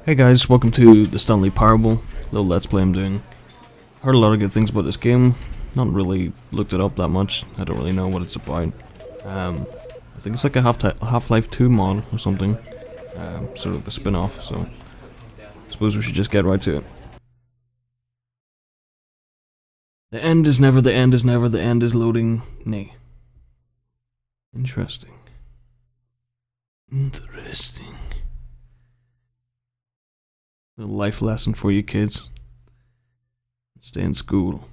Hey guys, welcome to the Stanley Parable, little let's play I'm doing. Heard a lot of good things about this game, not really looked it up that much, I don't really know what it's about. I think it's like a Half-Life 2 mod or something, sort of a spin-off, so I suppose we should just get right to it. The end is never the end is never the end is loading, nay. Interesting. A life lesson for you kids. Stay in school.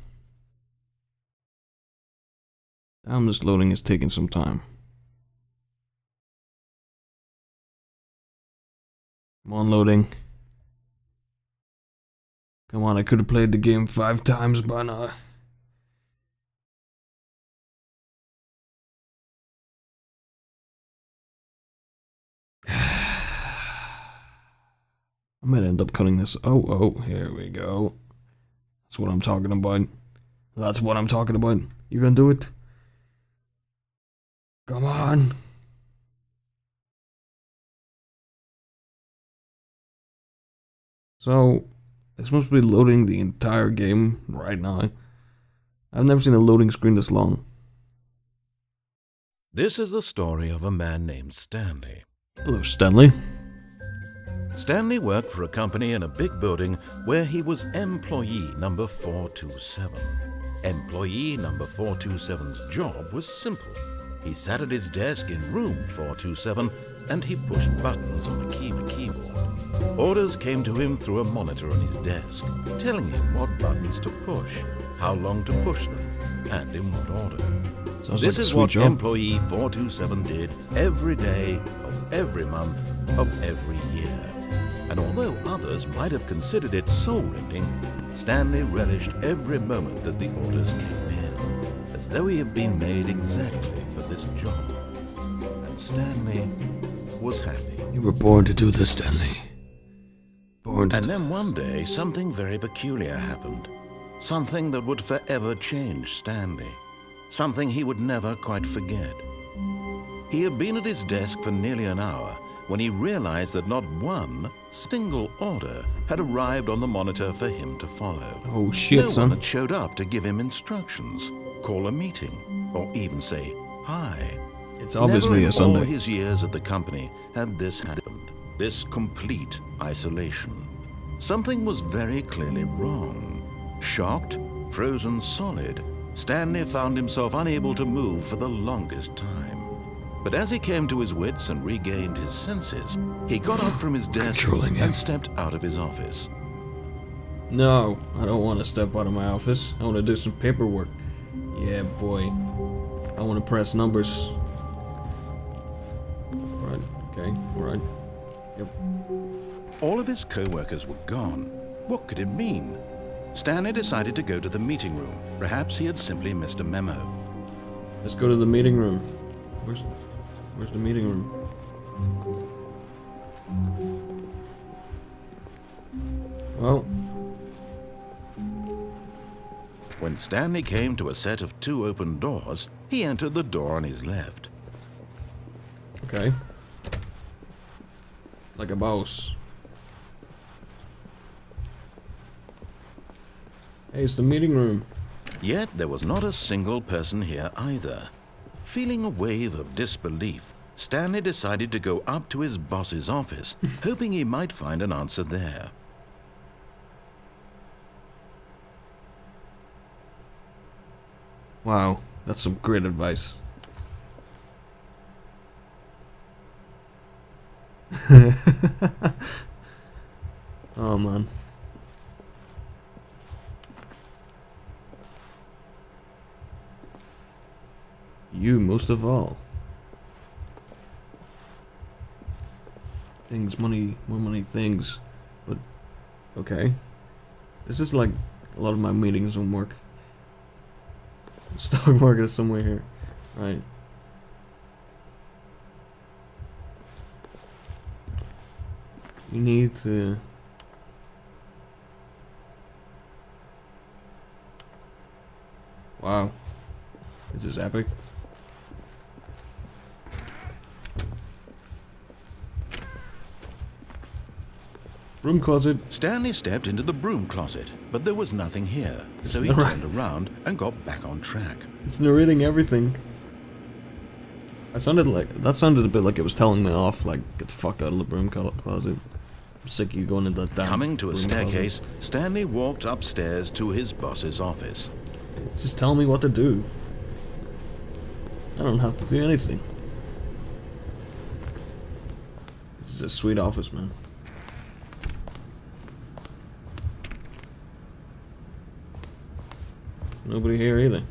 Damn, this loading is taking some time. Come on, loading. Come on, I could have played the game 5 times by now. I might end up cutting this. Oh, here we go. That's what I'm talking about. That's what I'm talking about. You gonna do it? Come on. So, it's supposed to be loading the entire game right now. I've never seen a loading screen this long. This is the story of a man named Stanley. Hello, Stanley. Stanley worked for a company in a big building where he was employee number 427. Employee number 427's job was simple. He sat at his desk in room 427 and he pushed buttons on a keyboard. Orders came to him through a monitor on his desk, telling him what buttons to push, how long to push them, and in what order. This is what employee 427 did every day of every month of every year. And although others might have considered it soul-rending, Stanley relished every moment that the orders came in, as though he had been made exactly for this job. And Stanley was happy. You were born to do this, Stanley. And then one day, something very peculiar happened. Something that would forever change Stanley. Something he would never quite forget. He had been at his desk for nearly an hour when he realized that not one single order had arrived on the monitor for him to follow. Oh shit, son. No one had showed up to give him instructions, call a meeting, or even say hi. It's obviously a Sunday. Never in all his years at the company had this happened. This complete isolation. Something was very clearly wrong. Shocked, frozen solid, Stanley found himself unable to move for the longest time. But as he came to his wits and regained his senses, he got up from his desk and stepped out of his office. No, I don't want to step out of my office. I want to do some paperwork. Yeah, boy. I want to press numbers. Right, okay, right. Yep. All of his co-workers were gone. What could it mean? Stanley decided to go to the meeting room. Perhaps he had simply missed a memo. Let's go to the meeting room. Where's the meeting room? Well. When Stanley came to a set of 2 open doors, he entered the door on his left. Okay. Like a boss. Hey, it's the meeting room. Yet there was not a single person here either. Feeling a wave of disbelief, Stanley decided to go up to his boss's office, hoping he might find an answer there. Wow, that's some great advice. Oh man. You most of all. Things, money, more money, things. But, okay. This is like a lot of my meetings don't work. Stock market is somewhere here. Right. You need to... Wow. This is epic. Broom closet. Stanley stepped into the broom closet, but there was nothing here, so he turned around and got back on track. It's narrating everything. That sounded a bit like it was telling me off, like, get the fuck out of the broom closet. I'm sick of you going into that damn Coming to a staircase, closet. Stanley walked upstairs to his boss's office. Just tell me what to do. I don't have to do anything. This is a sweet office, man. Nobody here either.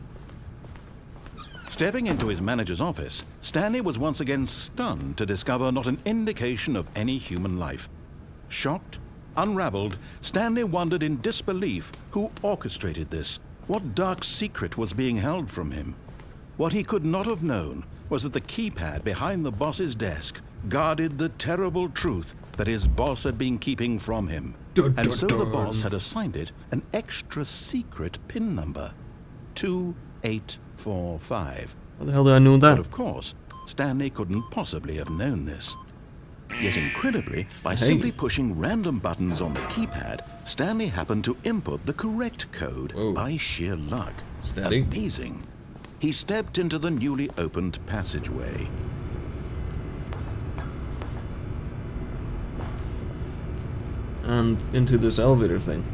Stepping into his manager's office, Stanley was once again stunned to discover not an indication of any human life. Shocked, unraveled, Stanley wondered in disbelief who orchestrated this. What dark secret was being held from him? What he could not have known was that the keypad behind the boss's desk guarded the terrible truth that his boss had been keeping from him. And so the boss had assigned it an extra secret PIN number. 2845. How the hell did I know that? But of course, Stanley couldn't possibly have known this. Yet incredibly, by simply pushing random buttons on the keypad, Stanley happened to input the correct code by sheer luck. Steady. Amazing. He stepped into the newly opened passageway. And into this elevator thing.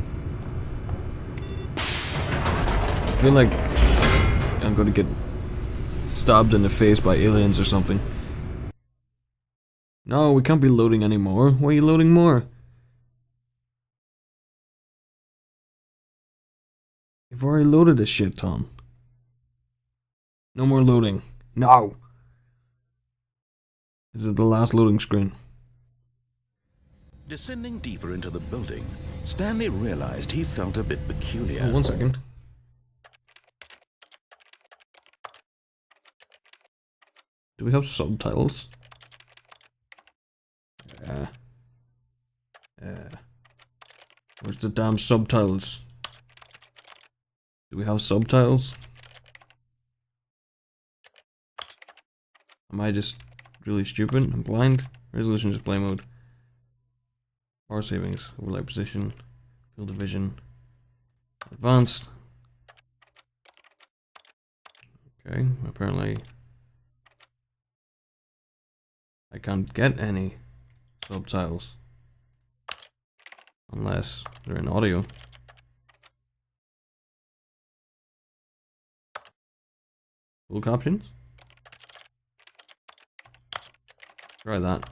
I feel like I'm gonna get stabbed in the face by aliens or something. No, we can't be loading anymore. Why are you loading more? You've already loaded this shit, Tom. No more loading. No! This is the last loading screen. Descending deeper into the building, Stanley realized he felt a bit peculiar. Oh, 1 second. Do we have subtitles? Where's the damn subtitles? Do we have subtitles? Am I just really stupid? I'm blind? Resolution display mode. Power savings, overlay position, field of vision, advanced. Okay, apparently I can't get any subtitles unless they're in audio. Full captions? Try that.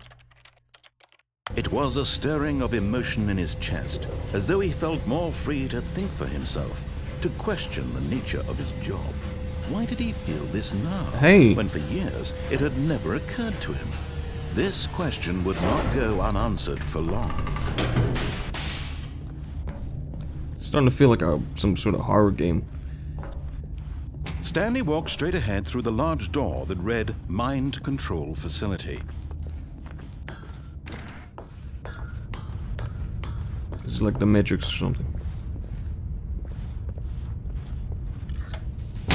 It was a stirring of emotion in his chest, as though he felt more free to think for himself, to question the nature of his job. Why did he feel this now, when for years it had never occurred to him? This question would not go unanswered for long. It's starting to feel like some sort of horror game. Stanley walked straight ahead through the large door that read Mind Control Facility. This is like the Matrix or something.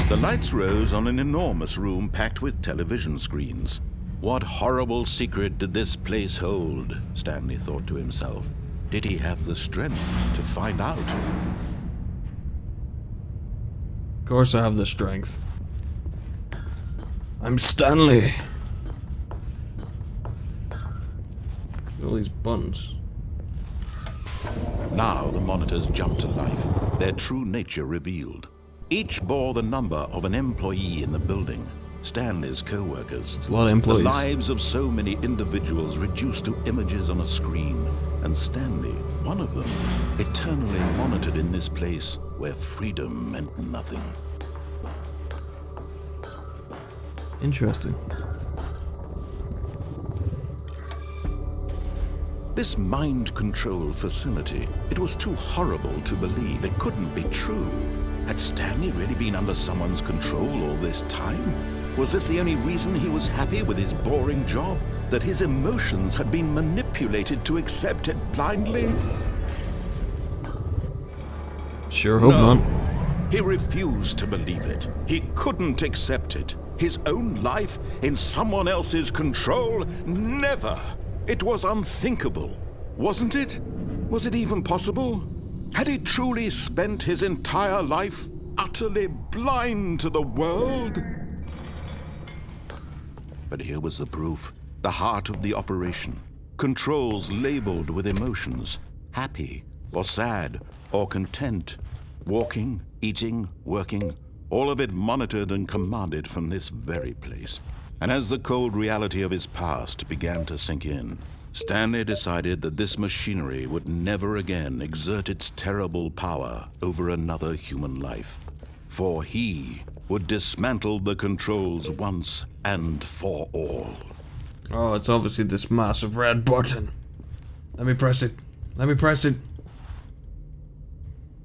The lights rose on an enormous room packed with television screens. What horrible secret did this place hold? Stanley thought to himself. Did he have the strength to find out? Of course I have the strength. I'm Stanley. All these buttons. Now the monitors jumped to life, their true nature revealed. Each bore the number of an employee in the building, Stanley's co-workers. It's a lot of employees. The lives of so many individuals reduced to images on a screen, and Stanley, one of them, eternally monitored in this place where freedom meant nothing. Interesting. This mind control facility, it was too horrible to believe. It couldn't be true. Had Stanley really been under someone's control all this time? Was this the only reason he was happy with his boring job? That his emotions had been manipulated to accept it blindly? Sure hope not. He refused to believe it. He couldn't accept it. His own life in someone else's control? Never! It was unthinkable, wasn't it? Was it even possible? Had he truly spent his entire life utterly blind to the world? But here was the proof. The heart of the operation. Controls labeled with emotions. Happy, or sad, or content. Walking, eating, working. All of it monitored and commanded from this very place. And as the cold reality of his past began to sink in, Stanley decided that this machinery would never again exert its terrible power over another human life. For he would dismantle the controls once and for all. Oh, it's obviously this massive red button. Let me press it. Let me press it.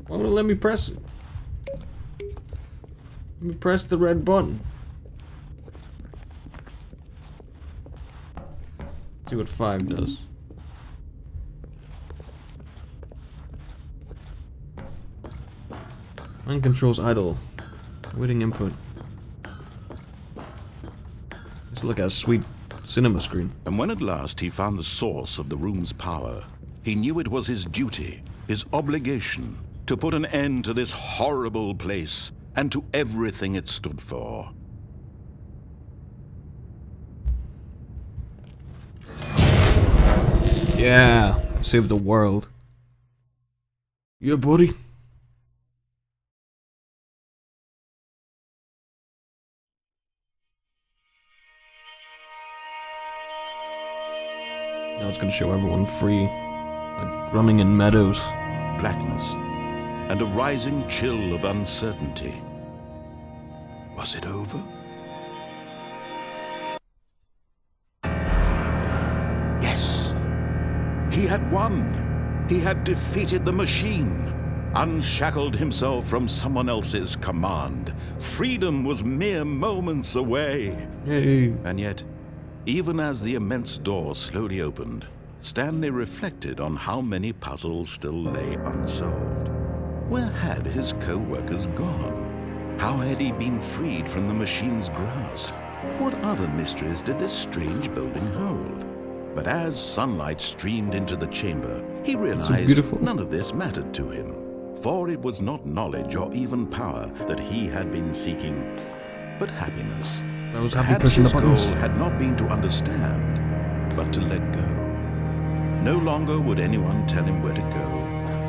Why won't it let me press it? Let me press the red button. See what 5 does. Mind controls idle. Waiting input. Let's look at a sweet cinema screen. And when at last he found the source of the room's power, he knew it was his duty, his obligation, to put an end to this horrible place and to everything it stood for. Yeah, save the world. Yeah, buddy. Now it's gonna show everyone free, like running in meadows. Blackness and a rising chill of uncertainty. Was it over? Yes! He had won! He had defeated the machine, unshackled himself from someone else's command. Freedom was mere moments away. Hey. And yet, even as the immense door slowly opened, Stanley reflected on how many puzzles still lay unsolved. Where had his co-workers gone? How had he been freed from the machine's grasp? What other mysteries did this strange building hold? But as sunlight streamed into the chamber, he realized none of this mattered to him. For it was not knowledge or even power that he had been seeking, but happiness. I was happy pushing the buttons. His goal had not been to understand, but to let go. No longer would anyone tell him where to go,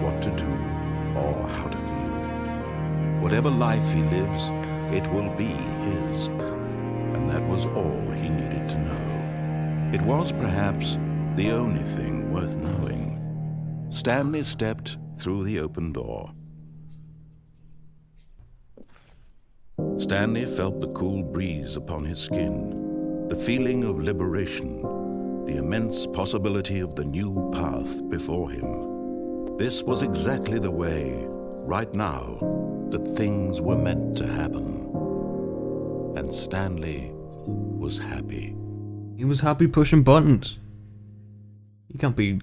what to do, or how to feel. Whatever life he lives, it will be his. And that was all he needed to know. It was perhaps the only thing worth knowing. Stanley stepped through the open door. Stanley felt the cool breeze upon his skin, the feeling of liberation, the immense possibility of the new path before him. This was exactly the way, right now, that things were meant to happen. And Stanley was happy. He was happy pushing buttons. You can't be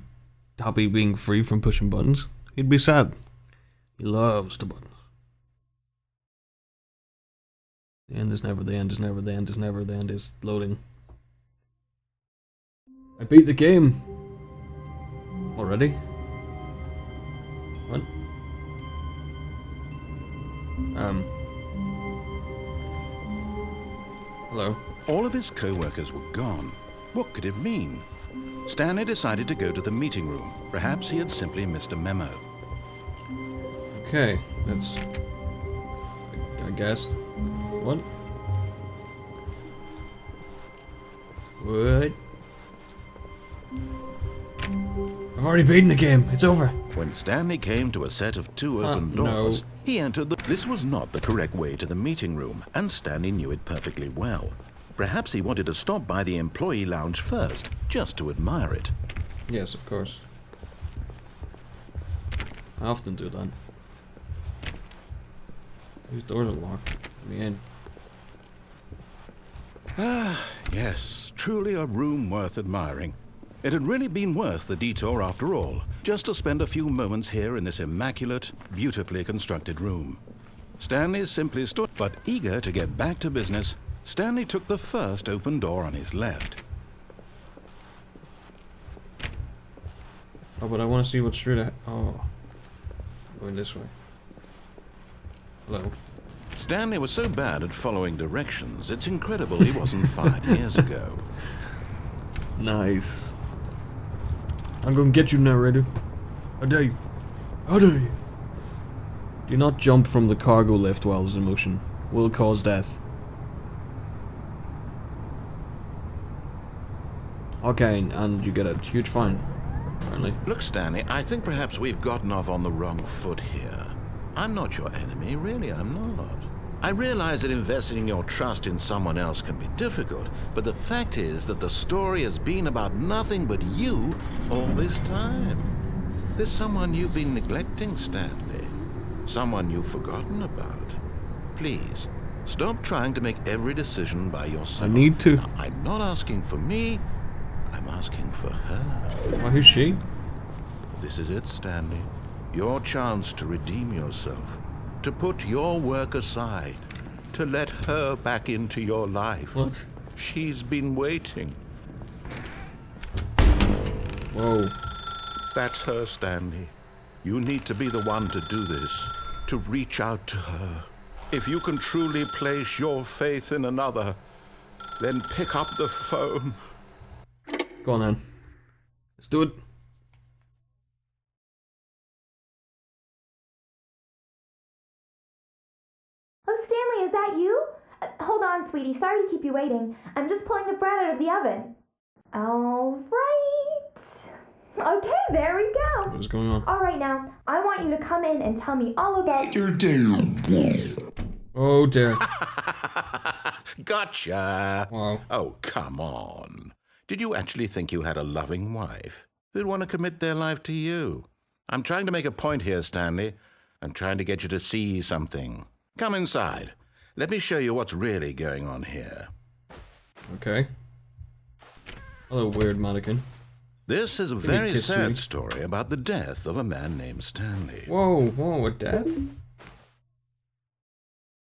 happy being free from pushing buttons. He'd be sad. He loves the buttons. The end is never, the end is never, the end is never, the end is loading. I beat the game! Already? What? Hello? All of his co-workers were gone. What could it mean? Stanley decided to go to the meeting room. Perhaps he had simply missed a memo. Okay, that's... I guess. What? What? I've already beaten the game. It's over. When Stanley came to a set of 2 open doors, he entered the... This was not the correct way to the meeting room, and Stanley knew it perfectly well. Perhaps he wanted to stop by the employee lounge first, just to admire it. Yes, of course. I often do that. These doors are locked. Let me in. Ah, yes, truly a room worth admiring. It had really been worth the detour after all, just to spend a few moments here in this immaculate, beautifully constructed room. Stanley simply stood, but eager to get back to business, Stanley took the first open door on his left. Oh, but I want to see what's straight ahead. Oh. Going this way. Hello. Stanley was so bad at following directions, it's incredible he wasn't 5 years ago. Nice. I'm gonna get you, narrator. How dare you? How dare you? Do not jump from the cargo lift while it's in motion. Will cause death. Okay, and you get a huge fine, apparently. Look, Stanley, I think perhaps we've gotten off on the wrong foot here. I'm not your enemy, really, I'm not. I realize that investing your trust in someone else can be difficult, but the fact is that the story has been about nothing but you all this time. There's someone you've been neglecting, Stanley. Someone you've forgotten about. Please, stop trying to make every decision by yourself. I need to. I'm not asking for me, I'm asking for her. Why, who's she? This is it, Stanley. Your chance to redeem yourself. To put your work aside. To let her back into your life. What? She's been waiting. Whoa. That's her, Stanley. You need to be the one to do this. To reach out to her. If you can truly place your faith in another, then pick up the phone. Go on then. Let's do it. Oh, Stanley, is that you? Hold on, sweetie. Sorry to keep you waiting. I'm just pulling the bread out of the oven. All right. Okay, there we go. What's going on? All right, now, I want you to come in and tell me all about your Oh dear. Gotcha. Wow. Oh, come on. Did you actually think you had a loving wife who'd want to commit their life to you? I'm trying to make a point here, Stanley. I'm trying to get you to see something. Come inside. Let me show you what's really going on here. Okay. Hello, weird mannequin. This is a me a very kiss, sad sweetie. story about the death of a man named Stanley. Whoa, whoa, a death?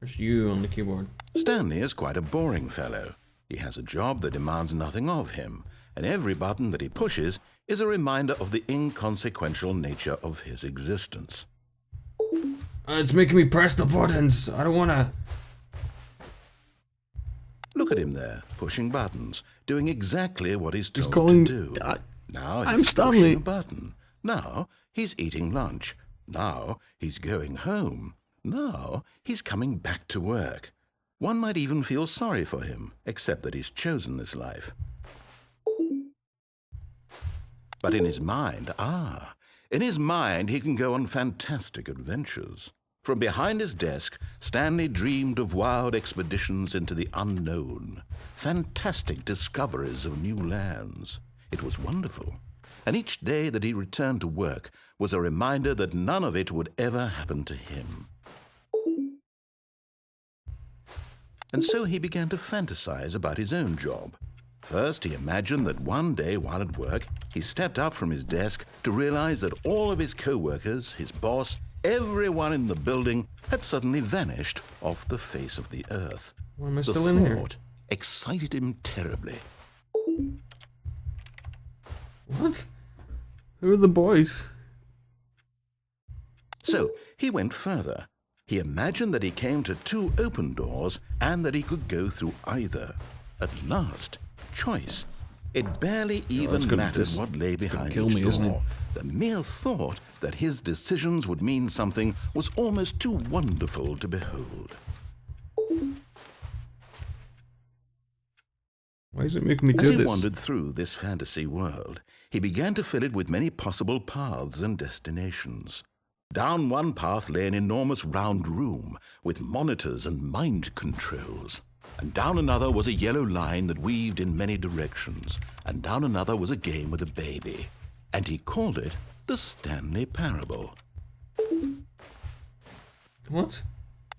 There's you on the keyboard. Stanley is quite a boring fellow. He has a job that demands nothing of him, and every button that he pushes is a reminder of the inconsequential nature of his existence. It's making me press the buttons. I don't wanna. Look at him there, pushing buttons, doing exactly what he's told calling- to do. Now I'm he's Stanley. pushing a button. Now he's eating lunch. Now he's going home. Now he's coming back to work. One might even feel sorry for him, except that he's chosen this life. But in his mind, he can go on fantastic adventures. From behind his desk, Stanley dreamed of wild expeditions into the unknown, fantastic discoveries of new lands. It was wonderful. And each day that he returned to work was a reminder that none of it would ever happen to him. And so he began to fantasize about his own job. First, he imagined that one day while at work, he stepped up from his desk to realize that all of his co-workers, his boss, everyone in the building had suddenly vanished off the face of the earth. Why am I The still in here? thought excited him terribly. What? Who are the boys? So he went further. He imagined that he came to 2 open doors and that he could go through either. At last, choice. It barely even mattered what lay behind kill each me, door. isn't it? The mere thought that his decisions would mean something was almost too wonderful to behold. Why is it making me do As he this? wandered through this fantasy world, he began to fill it with many possible paths and destinations. Down one path lay an enormous round room with monitors and mind controls. And down another was a yellow line that weaved in many directions. And down another was a game with a baby. And he called it the Stanley Parable. What?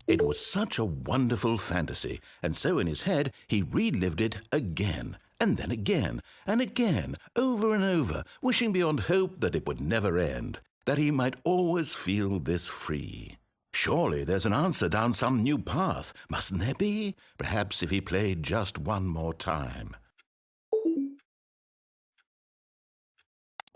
It was such a wonderful fantasy, and so in his head he relived it again, and then again, and again, over and over, wishing beyond hope that it would never end, that he might always feel this free. Surely there's an answer down some new path, mustn't there be? Perhaps if he played just one more time.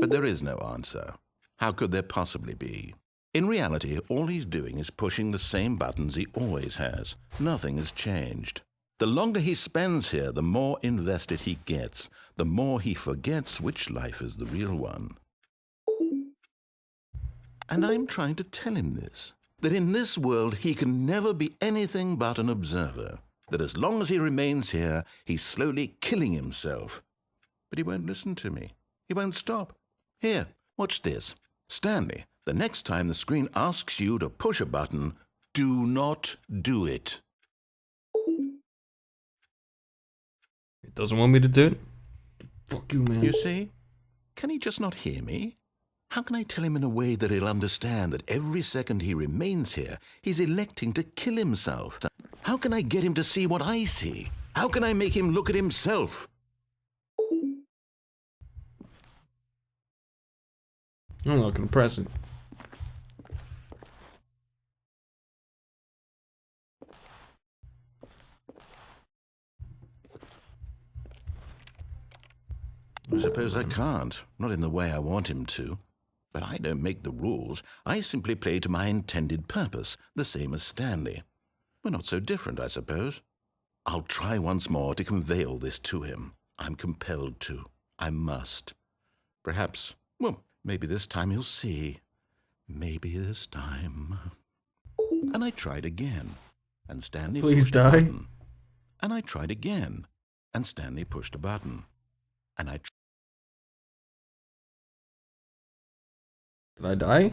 But there is no answer. How could there possibly be? In reality, all he's doing is pushing the same buttons he always has. Nothing has changed. The longer he spends here, the more invested he gets, the more he forgets which life is the real one. And I'm trying to tell him this, that in this world he can never be anything but an observer, that as long as he remains here, he's slowly killing himself. But he won't listen to me. He won't stop. Here, watch this. Stanley, the next time the screen asks you to push a button, do not do it. It doesn't want me to do it? Fuck you, man. You see? Can he just not hear me? How can I tell him in a way that he'll understand that every second he remains here, he's electing to kill himself? How can I get him to see what I see? How can I make him look at himself? I'm not gonna press it. I suppose I can't, not in the way I want him to. But I don't make the rules. I simply play to my intended purpose, the same as Stanley. We're not so different, I suppose. I'll try once more to convey all this to him. I'm compelled to. I must. Perhaps, well, maybe this time he'll see. Maybe this time. And I tried again, and Stanley Please pushed a die. button. And I tried again, and Stanley pushed a button. And I Did I die?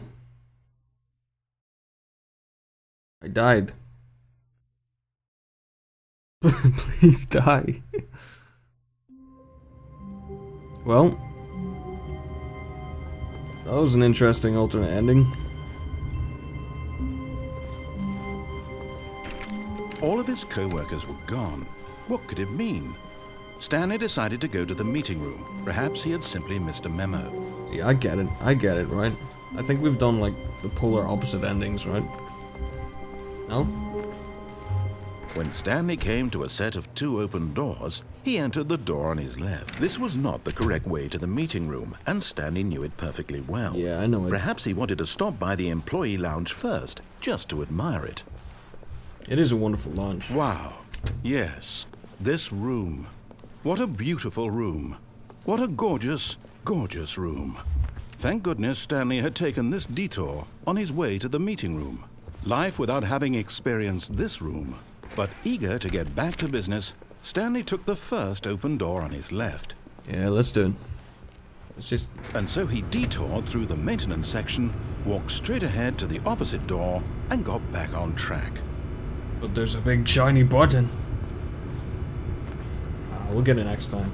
I died. Please die. Well, that was an interesting alternate ending. All of his co-workers were gone. What could it mean? Stanley decided to go to the meeting room. Perhaps he had simply missed a memo. Yeah, I get it, right? I think we've done, like, the polar opposite endings, right? No? When Stanley came to a set of 2 open doors, he entered the door on his left. This was not the correct way to the meeting room, and Stanley knew it perfectly well. Yeah, I know it. Perhaps he wanted to stop by the employee lounge first, just to admire it. It is a wonderful lounge. Wow. Yes, this room. What a beautiful room. What a gorgeous, gorgeous room. Thank goodness Stanley had taken this detour on his way to the meeting room. Life without having experienced this room. But eager to get back to business, Stanley took the first open door on his left. Yeah, let's do it. It's just... And so he detoured through the maintenance section, walked straight ahead to the opposite door, and got back on track. But there's a big shiny button. We'll get it next time.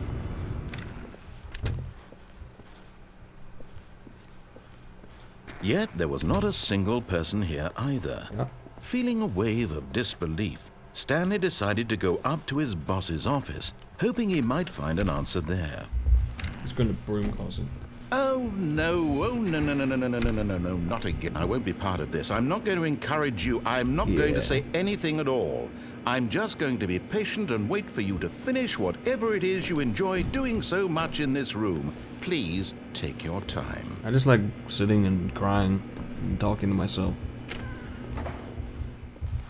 Yet there was not a single person here either. Yeah. Feeling a wave of disbelief, Stanley decided to go up to his boss's office, hoping he might find an answer there. He's going to broom closet. Oh no, no, not again. I won't be part of this. I'm not going to encourage you. I'm not going to say anything at all. I'm just going to be patient and wait for you to finish whatever it is you enjoy doing so much in this room. Please take your time. I just like sitting and crying and talking to myself.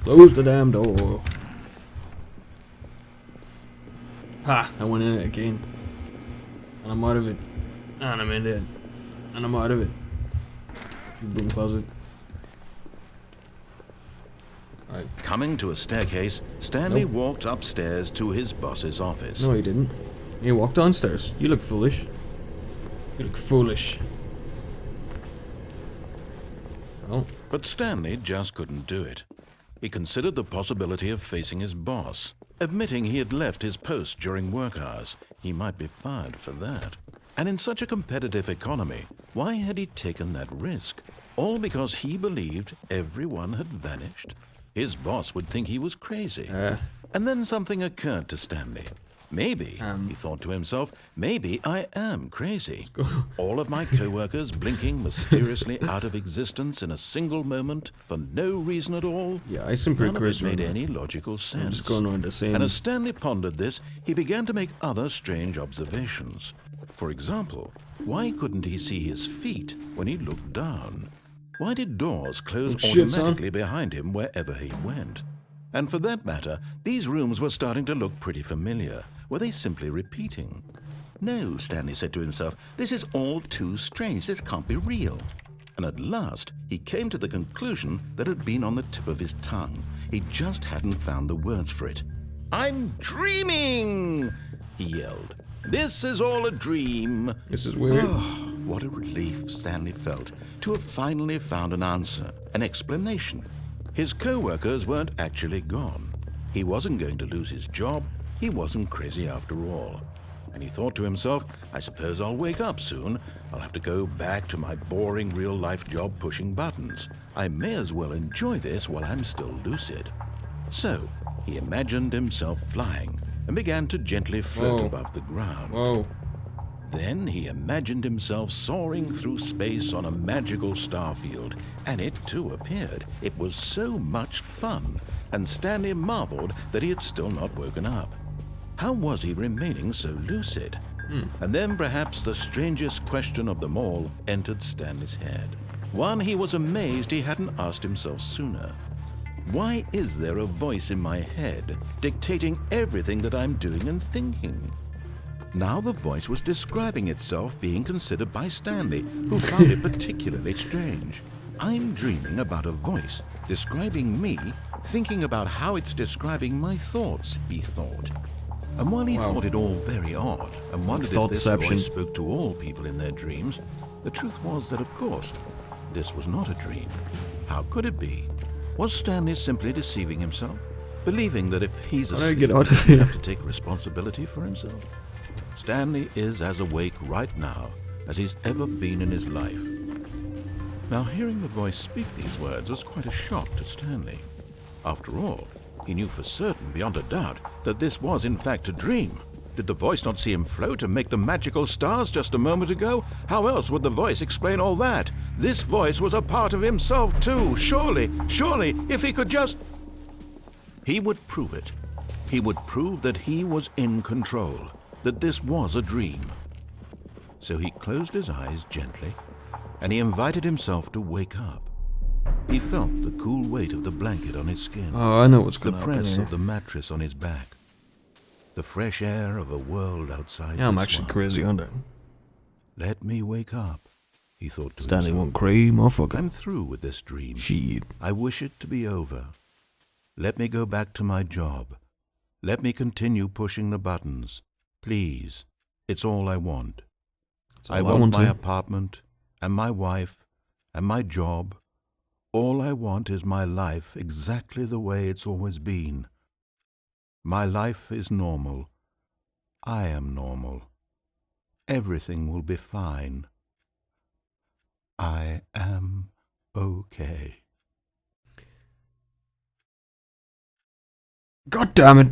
Close the damn door. Ha! I went in it again. And I'm out of it. And I'm in it. And I'm out of it. Broom closet. Alright. Coming to a staircase, Stanley walked upstairs to his boss's office. No, he didn't. He walked downstairs. You look foolish. You look foolish. Well. But Stanley just couldn't do it. He considered the possibility of facing his boss, admitting he had left his post during work hours. He might be fired for that. And in such a competitive economy, why had he taken that risk? All because he believed everyone had vanished? His boss would think he was crazy. And then something occurred to Stanley. Maybe, he thought to himself, maybe I am crazy. All of my co-workers blinking mysteriously out of existence in a single moment for no reason at all. Yeah, I seem pretty None of it crazy. made any logical sense. I'm just going on the same. And as Stanley pondered this, he began to make other strange observations. For example, why couldn't he see his feet when he looked down? Why did doors close automatically behind him wherever he went? And for that matter, these rooms were starting to look pretty familiar. Were they simply repeating? No, Stanley said to himself, this is all too strange. This can't be real. And at last, he came to the conclusion that had been on the tip of his tongue. He just hadn't found the words for it. I'm dreaming, he yelled. This is all a dream. This is weird. Oh, what a relief Stanley felt to have finally found an answer, an explanation. His co-workers weren't actually gone. He wasn't going to lose his job. He wasn't crazy after all. And he thought to himself, I suppose I'll wake up soon. I'll have to go back to my boring real-life job pushing buttons. I may as well enjoy this while I'm still lucid. So, he imagined himself flying and began to gently float above the ground. Whoa. Then he imagined himself soaring through space on a magical starfield, and it too appeared. It was so much fun, and Stanley marveled that he had still not woken up. How was he remaining so lucid? And then perhaps the strangest question of them all entered Stanley's head. One he was amazed he hadn't asked himself sooner. Why is there a voice in my head dictating everything that I'm doing and thinking? Now the voice was describing itself being considered by Stanley, who found it particularly strange. I'm dreaming about a voice describing me, thinking about how it's describing my thoughts, he thought. And while he thought it all very odd, and wondered if this voice spoke to all people in their dreams, the truth was that, of course, this was not a dream. How could it be? Was Stanley simply deceiving himself, believing that if he's asleep, he doesn't have to take responsibility for himself? Stanley is as awake right now as he's ever been in his life. Now, hearing the voice speak these words was quite a shock to Stanley. After all, he knew for certain, beyond a doubt, that this was in fact a dream. Did the voice not see him float and make the magical stars just a moment ago? How else would the voice explain all that? This voice was a part of himself too. Surely, if he could just... He would prove it. He would prove that he was in control, that this was a dream. So he closed his eyes gently, and he invited himself to wake up. He felt the cool weight of the blanket on his skin. Oh, I know what's going to happen. The press here. of the mattress on his back. The fresh air of a world outside. Yeah, I'm actually crazy, aren't I? Let me wake up, he thought to Stanley himself. won't cry, motherfucker. I'm through with this dream. Shit. I wish it to be over. Let me go back to my job. Let me continue pushing the buttons. Please. It's all I want. I want my apartment, and my wife, and my job. All I want is my life exactly the way it's always been. My life is normal. I am normal. Everything will be fine. I am okay. God damn it.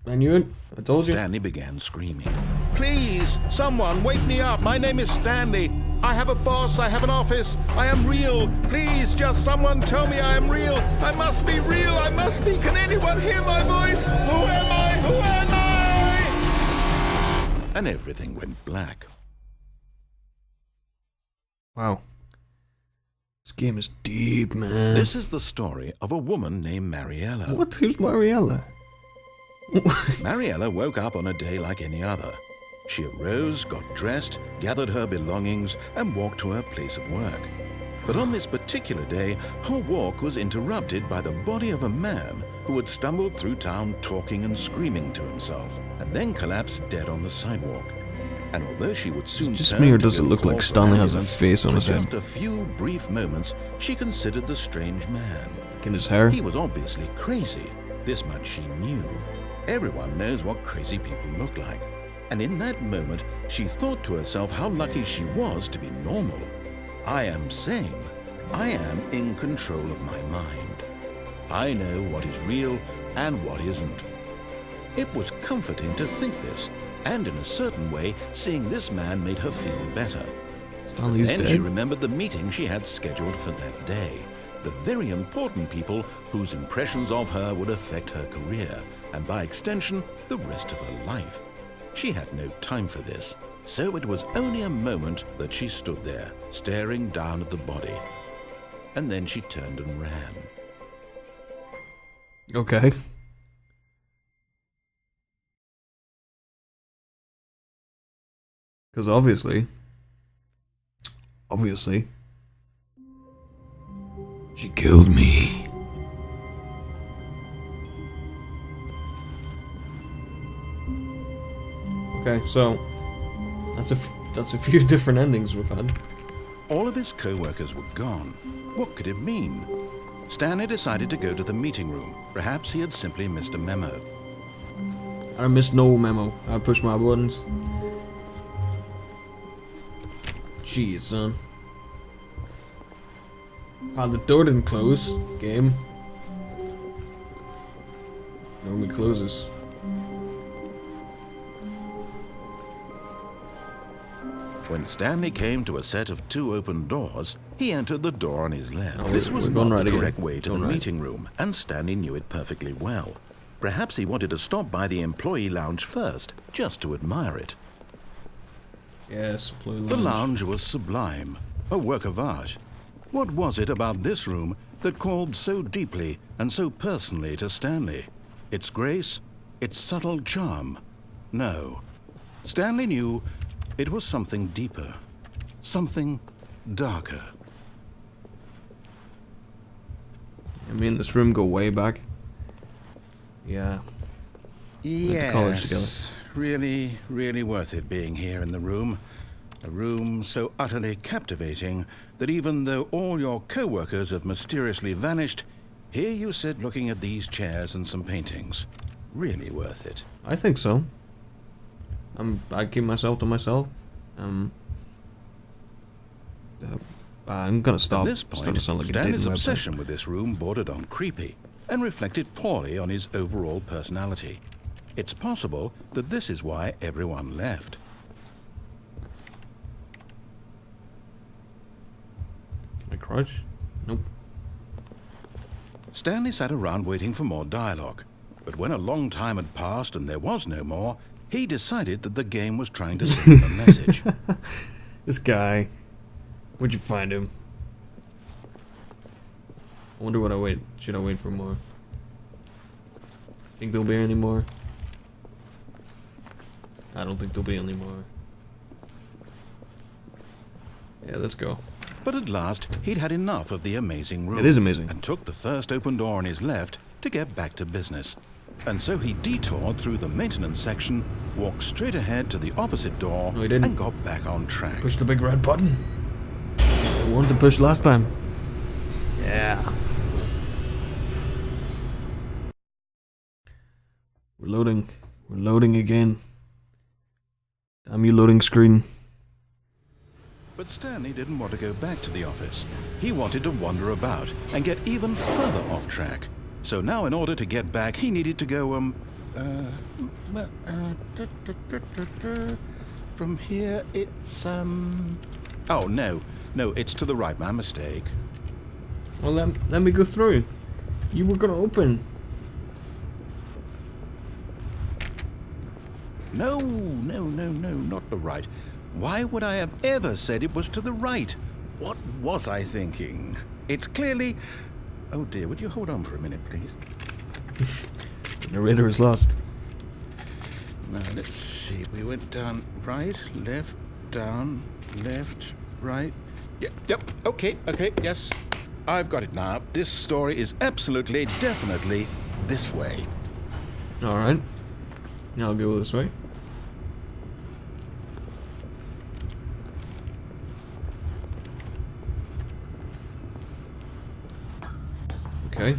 I knew it. I told you. Stanley began screaming. Please, someone, wake me up. My name is Stanley. I have a boss. I have an office. I am real. Please, just someone tell me I am real. I must be real. I must be. Can anyone hear my voice? Who am I? Who am I? And everything went black. Wow. This game is deep, man. This is the story of a woman named Mariella. What? Who's Mariella? Mariella woke up on a day like any other. She arose, got dressed, gathered her belongings, and walked to her place of work. But on this particular day, her walk was interrupted by the body of a man who had stumbled through town talking and screaming to himself, and then collapsed dead on the sidewalk. And although she would soon Just turn me, or to does it go look call like for Stanley has a ambulance, face on for his head? just a few brief moments, she considered the strange man. In his hair? He was obviously crazy. This much she knew. Everyone knows what crazy people look like. And in that moment, she thought to herself how lucky she was to be normal. I am sane. I am in control of my mind. I know what is real and what isn't. It was comforting to think this, and in a certain way, seeing this man made her feel better. Stanley's Then dead. she remembered the meeting she had scheduled for that day. The very important people whose impressions of her would affect her career, and by extension, the rest of her life. She had no time for this, so it was only a moment that she stood there, staring down at the body. And then she turned and ran. Okay. Because obviously, she killed me. Okay, so that's a few different endings we've had. All of his co-workers were gone. What could it mean? Stanley decided to go to the meeting room. Perhaps he had simply missed a memo. I missed no memo. I pushed my buttons. Jeez, son. The door didn't close. Game. Normally closes. When Stanley came to a set of 2 open doors, he entered the door on his left. Oh, This was we're going not right the again. correct way to the Going right. meeting room, and Stanley knew it perfectly well. Perhaps he wanted to stop by the employee lounge first, just to admire it. Yes, play The lounge was sublime, a work of art. What was it about this room that called so deeply and so personally to Stanley? Its grace? Its subtle charm? No. Stanley knew it was something deeper, something darker. I mean, this room go way back. Yeah. to college together. Really, really worth it being here in the room. A room so utterly captivating that even though all your co-workers have mysteriously vanished, here you sit looking at these chairs and some paintings. Really worth it. I think so. I keep myself to myself. I'm gonna stop. At this Starting point, to sound like a Stanley's dating website. obsession with this room bordered on creepy and reflected poorly on his overall personality. It's possible that this is why everyone left. Can I crouch? Nope. Stanley sat around waiting for more dialogue, but when a long time had passed and there was no more, he decided that the game was trying to send him a message. This guy. Where'd you find him? I wonder what I wait. Should I wait for more? Think there'll be any more? I don't think there'll be any more. Yeah, let's go. But at last, he'd had enough of the amazing room. It is amazing. And took the first open door on his left to get back to business. And so he detoured through the maintenance section, walked straight ahead to the opposite door, No, he didn't. and got back on track. Push the big red button. I wanted to push last time. Yeah. We're loading. We're loading again. Damn you, loading screen. But Stanley didn't want to go back to the office. He wanted to wander about and get even further off track. So now in order to get back, he needed to go, from here it's, oh, no, it's to the right, my mistake. Well, let me go through. You were gonna open. No, not the right. Why would I have ever said it was to the right? What was I thinking? It's clearly... Oh dear, would you hold on for a minute, please? The narrator is lost. Now, let's see. We went down right, left, down, left, right. Yep, okay, yes. I've got it now. This story is absolutely, definitely this way. Alright. I'll go this way. Okay.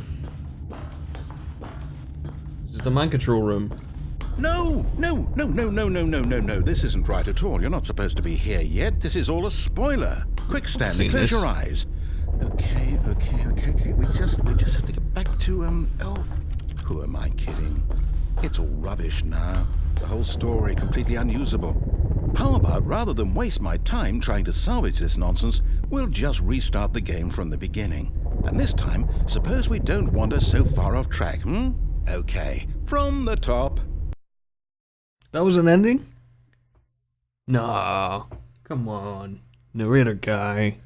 This is the mind control room. No. This isn't right at all. You're not supposed to be here yet. This is all a spoiler. Quick, Stanley, seen close this. your eyes. Okay. We just have to get back to, oh, who am I kidding? It's all rubbish now. The whole story completely unusable. How about, rather than waste my time trying to salvage this nonsense, we'll just restart the game from the beginning. And this time, suppose we don't wander so far off track, hmm? Okay, from the top. That was an ending? Nah, come on. Narrator guy.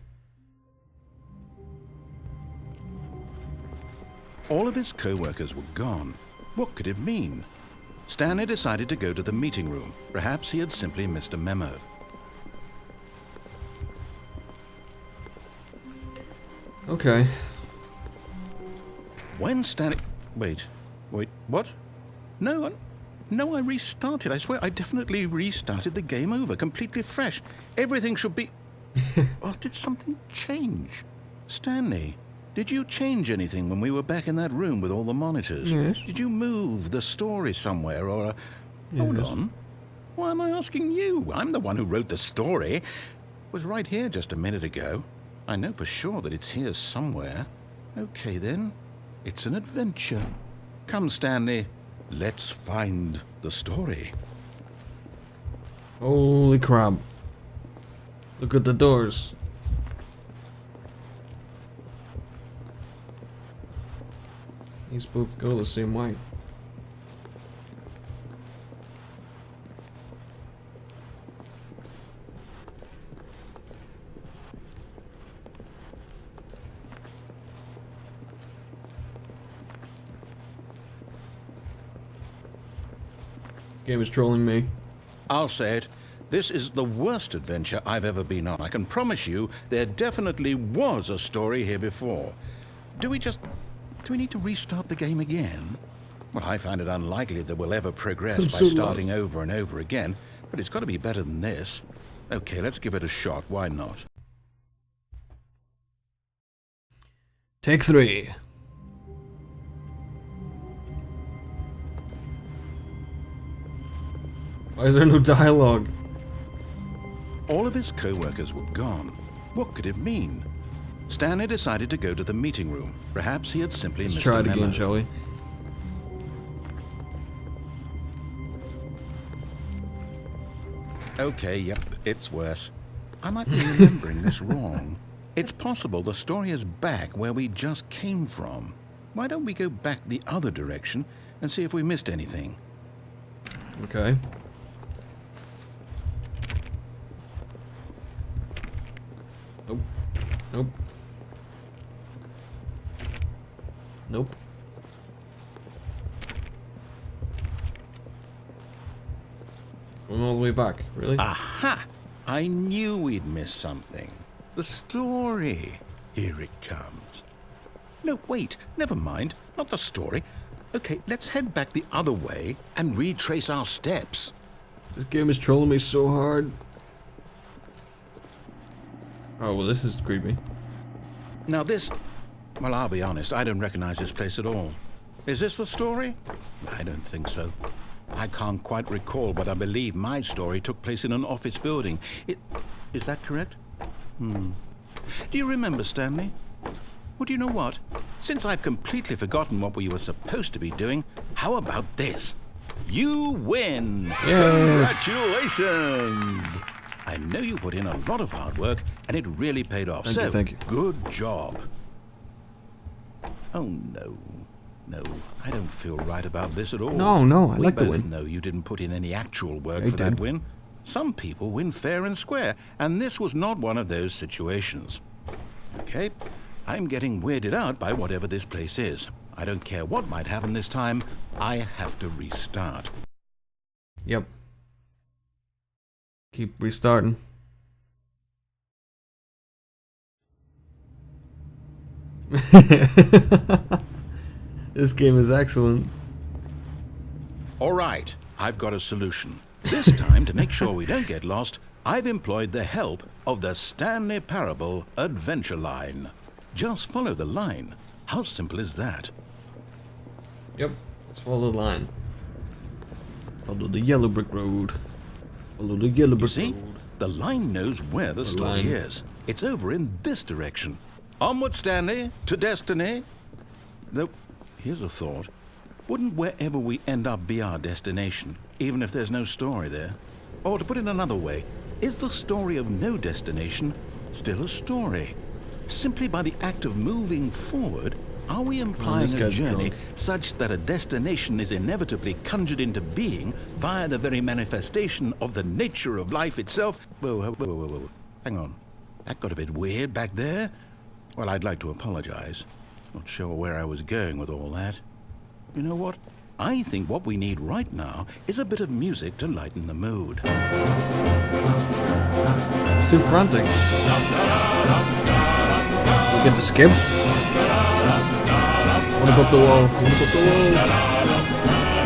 All of his co-workers were gone. What could it mean? Stanley decided to go to the meeting room. Perhaps he had simply missed a memo. Okay. When Stanley... Wait, what? No, I restarted. I swear I definitely restarted the game over, completely fresh. Everything should be... Or did something change? Stanley, did you change anything when we were back in that room with all the monitors? Yes. Did you move the story somewhere or... Yes. Hold on. Why am I asking you? I'm the one who wrote the story. It was right here just a minute ago. I know for sure that it's here somewhere. Okay then. It's an adventure. Come, Stanley. Let's find the story. Holy crap. Look at the doors. These both go the same way. Game is trolling me. I'll say it. This is the worst adventure I've ever been on. I can promise you there definitely was a story here before. Do we need to restart the game again? Well, I find it unlikely that we'll ever progress I'm by so starting lost. over and over again, but it's got to be better than this. Okay, let's give it a shot. Why not? Take 3. Why is there no dialogue? All of his co-workers were gone. What could it mean? Stanley decided to go to the meeting room. Perhaps he had simply Let's missed try the it memo. again, shall we? Okay, yep, it's worse. I might be remembering this wrong. It's possible the story is back where we just came from. Why don't we go back the other direction and see if we missed anything? Okay. Nope. Nope. Nope. Going all the way back, really? Aha! I knew we'd missed something. The story. Here it comes. No, wait, never mind. Not the story. Okay, let's head back the other way and retrace our steps. This game is trolling me so hard. Oh, well, this is creepy. Now this... Well, I'll be honest, I don't recognize this place at all. Is this the story? I don't think so. I can't quite recall, but I believe my story took place in an office building. Is that correct? Do you remember, Stanley? Well, do you know what? Since I've completely forgotten what we were supposed to be doing, how about this? You win! Yes! Congratulations! I know you put in a lot of hard work, and it really paid off. Thank you. Good job. Oh, no. No, I don't feel right about this at all. No, I like the We both win. know you didn't put in any actual work I for that did. win. Some people win fair and square, and this was not one of those situations. Okay, I'm getting weirded out by whatever this place is. I don't care what might happen this time, I have to restart. Yep. Keep restarting. This game is excellent. All right, I've got a solution. This time, to make sure we don't get lost, I've employed the help of the Stanley Parable Adventure Line. Just follow the line. How simple is that? Yep. Let's follow the line. Follow the yellow brick road. Follow the yellow You brick see, road. the line knows where the story line. is. It's over in this direction. Onward, Stanley, to destiny. Though, here's a thought. Wouldn't wherever we end up be our destination, even if there's no story there? Or to put it another way, is the story of no destination still a story? Simply by the act of moving forward, are we implying this a guy's journey drunk. such that a destination is inevitably conjured into being via the very manifestation of the nature of life itself? Whoa. Hang on. That got a bit weird back there. Well, I'd like to apologize. Not sure where I was going with all that. You know what? I think what we need right now is a bit of music to lighten the mood. It's too frantic. We get to skip. Wanna go up the wall. Wanna go up the wall.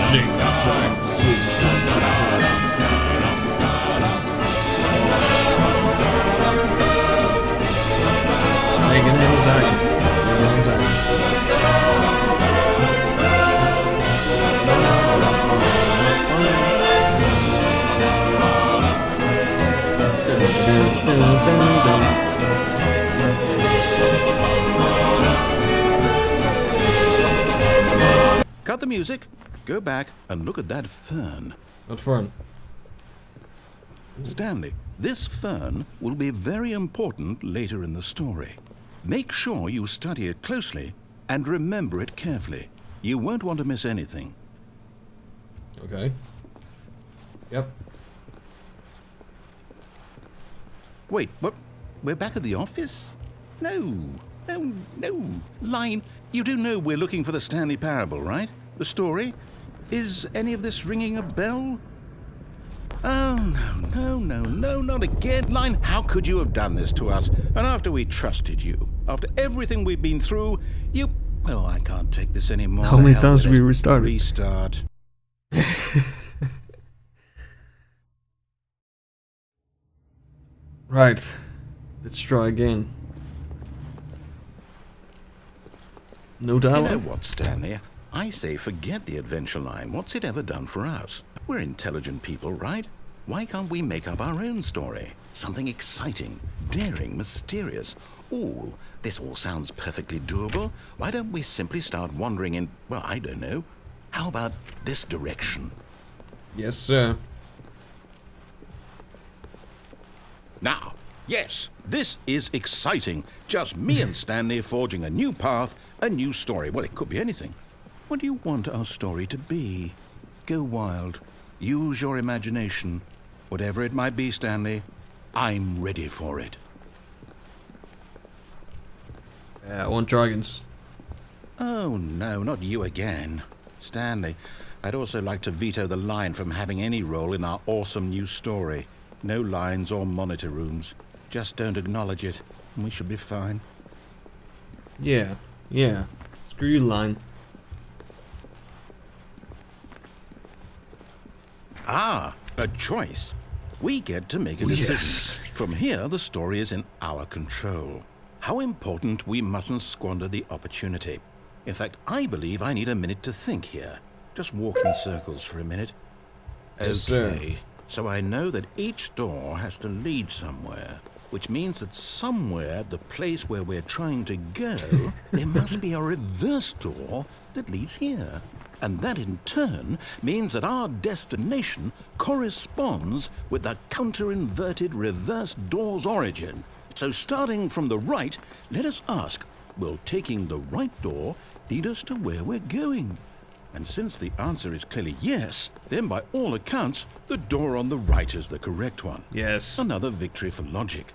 Zing, zang, zing, zang, zing, zang. Zinging and zanging. Zinging and zanging. Cut the music, go back and look at that fern. What fun. Stanley, this fern will be very important later in the story. Make sure you study it closely and remember it carefully. You won't want to miss anything. Okay. Yep. Wait, what? We're back at the office? No. Line, you do know we're looking for the Stanley Parable, right? The story? Is any of this ringing a bell? Oh, no, not again. Line, how could you have done this to us? And after we trusted you, after everything we've been through, you... Oh, I can't take this anymore. How many Hell times with we it. restarted? Restart. Right. Let's try again. No You dialogue? know what, Stanley? I say forget the adventure line. What's it ever done for us? We're intelligent people, right? Why can't we make up our own story? Something exciting, daring, mysterious. Ooh, this all sounds perfectly doable. Why don't we simply start wandering in, well, I don't know. How about this direction? Yes, sir. Now, yes, this is exciting. Just me and Stanley forging a new path, a new story. Well, it could be anything. What do you want our story to be? Go wild. Use your imagination. Whatever it might be, Stanley, I'm ready for it. I want dragons. Oh, no, not you again. Stanley, I'd also like to veto the line from having any role in our awesome new story. No lines or monitor rooms. Just don't acknowledge it, and we should be fine. Yeah. Screw you, line. Ah, a choice. We get to make a decision. Yes. From here, the story is in our control. How important we mustn't squander the opportunity. In fact, I believe I need a minute to think here. Just walk in circles for a minute. Yes, sir. Okay, so I know that each door has to lead somewhere, which means that somewhere at the place where we're trying to go, there must be a reverse door that leads here. And that in turn means that our destination corresponds with the counter-inverted reverse door's origin. So starting from the right, let us ask, will taking the right door lead us to where we're going? And since the answer is clearly yes, then by all accounts, the door on the right is the correct one. Yes. Another victory for logic.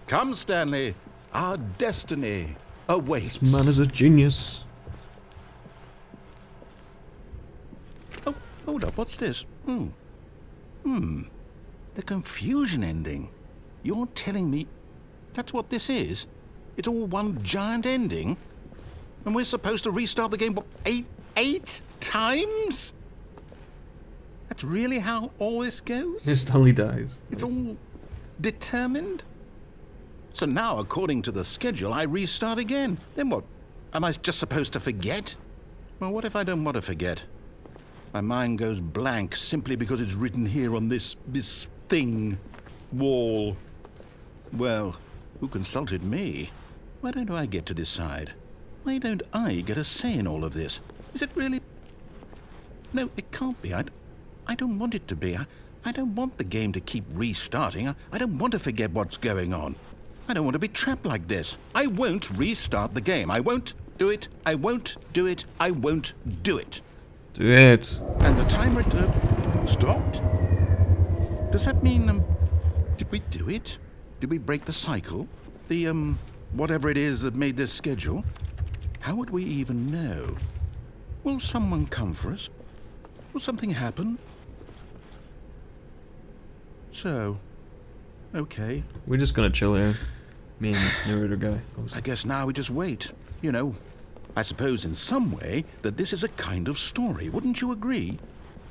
Come, Stanley, our destiny awaits. This man is a genius. Oh, hold up, what's this? The confusion ending. You're telling me that's what this is? It's all one giant ending? And we're supposed to restart the game, what, eight times? That's really how all this goes? His Stanley dies. It's all determined? So now, according to the schedule, I restart again. Then what? Am I just supposed to forget? Well, what if I don't want to forget? My mind goes blank simply because it's written here on this thing, wall. Well, who consulted me? Why don't I get to decide? Why don't I get a say in all of this? Is it really No, it can't be. I don't want it to be. I don't want the game to keep restarting. I don't want to forget what's going on. I don't want to be trapped like this. I won't restart the game. I won't do it. I won't do it. I won't do it. Do it. And the timer stopped? Does that mean, did we do it? Did we break the cycle? The, whatever it is that made this schedule? How would we even know? Will someone come for us? Will something happen? So, okay. We're just gonna chill here. Me and narrator guy. I guess now we just wait. You know, I suppose in some way that this is a kind of story, wouldn't you agree?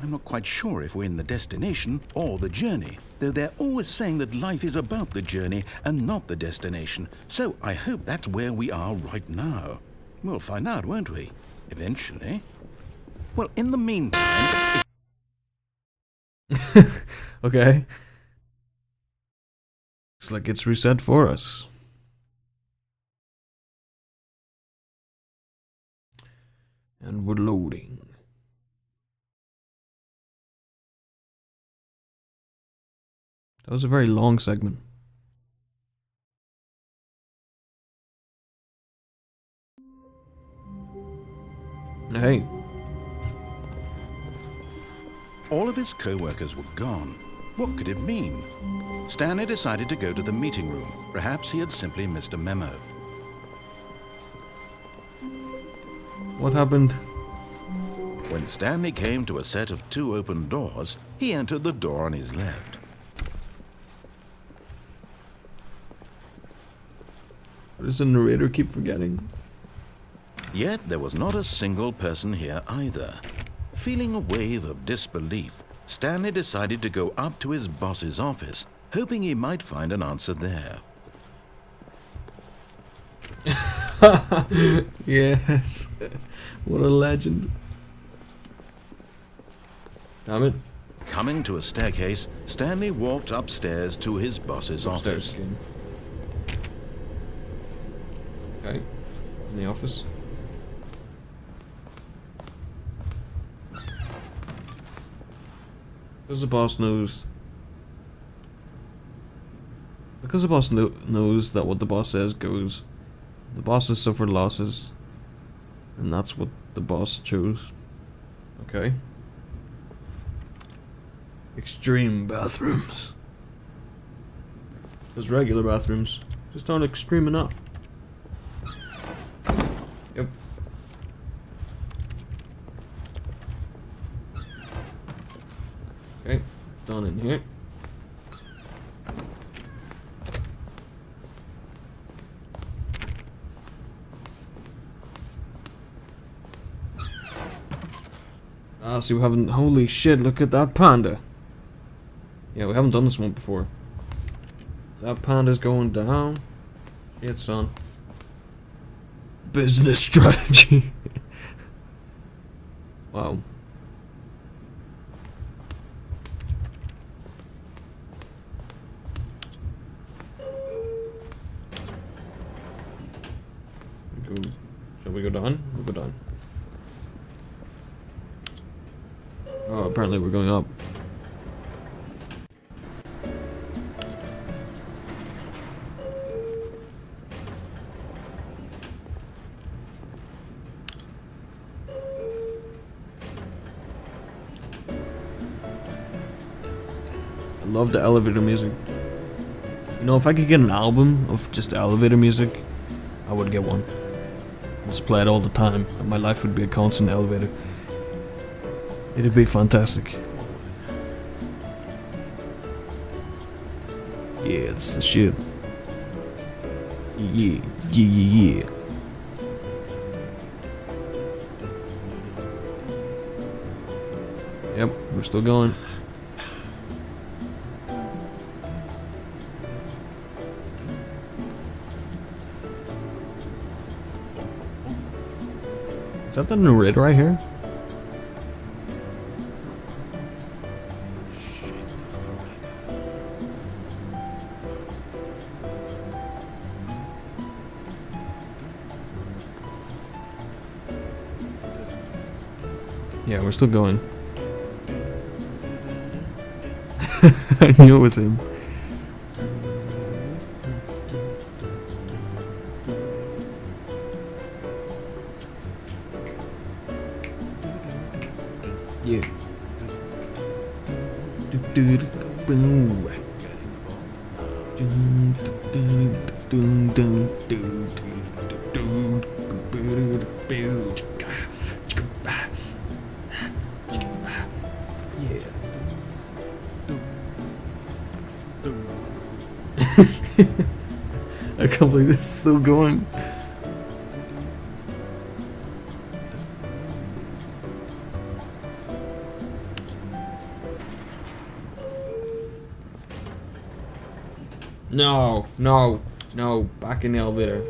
I'm not quite sure if we're in the destination or the journey, though they're always saying that life is about the journey and not the destination. So I hope that's where we are right now. We'll find out, won't we? Eventually. Well, in the meantime... Okay. Looks like it's reset for us. And we're loading. That was a very long segment. Hey. All of his co-workers were gone. What could it mean? Stanley decided to go to the meeting room. Perhaps he had simply missed a memo. What happened? When Stanley came to a set of 2 open doors, he entered the door on his left. What does the narrator keep forgetting? Yet there was not a single person here either. Feeling a wave of disbelief, Stanley decided to go up to his boss's office, hoping he might find an answer there. Yes. What a legend. Damn it. Coming to a staircase, Stanley walked upstairs to his boss's office. Again. Okay. In the office. Because the boss knows. Because the boss knows that what the boss says goes. The boss has suffered losses. And that's what the boss chose. Okay. Extreme bathrooms. Those regular bathrooms just aren't extreme enough. Yep. Okay, done in here. Ah, see, we haven't. Holy shit, look at that panda. Yeah, we haven't done this one before. That panda's going down. Shit, son. Business strategy. Wow. Shall we go down? We'll go down. Oh, apparently we're going up. I love the elevator music. You know, if I could get an album of just elevator music, I would get one. Just play it all the time, and my life would be a constant elevator. It'd be fantastic. Yeah, it's the shit. Yeah, yeah, yeah, yeah. Yep, we're still going. Is that the narrator right here? Yeah, we're still going. I knew it was him. Yeah. I can't believe this is still going. No, no, no, back in the elevator.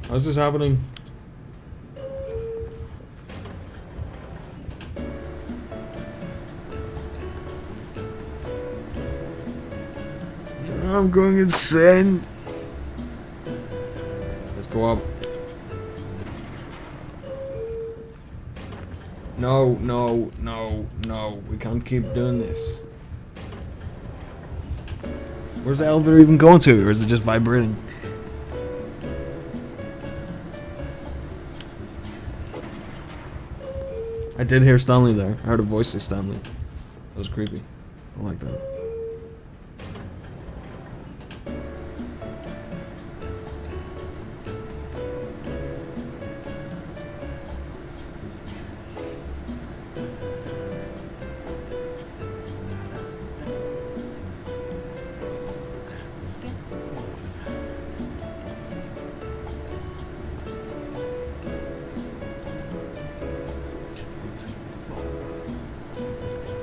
How's this happening? I'm going insane. Let's go up. No, no, no, no. We can't keep doing this. Where's the elevator even going to? Or is it just vibrating? I did hear Stanley there. I heard a voice say Stanley. That was creepy. I like that.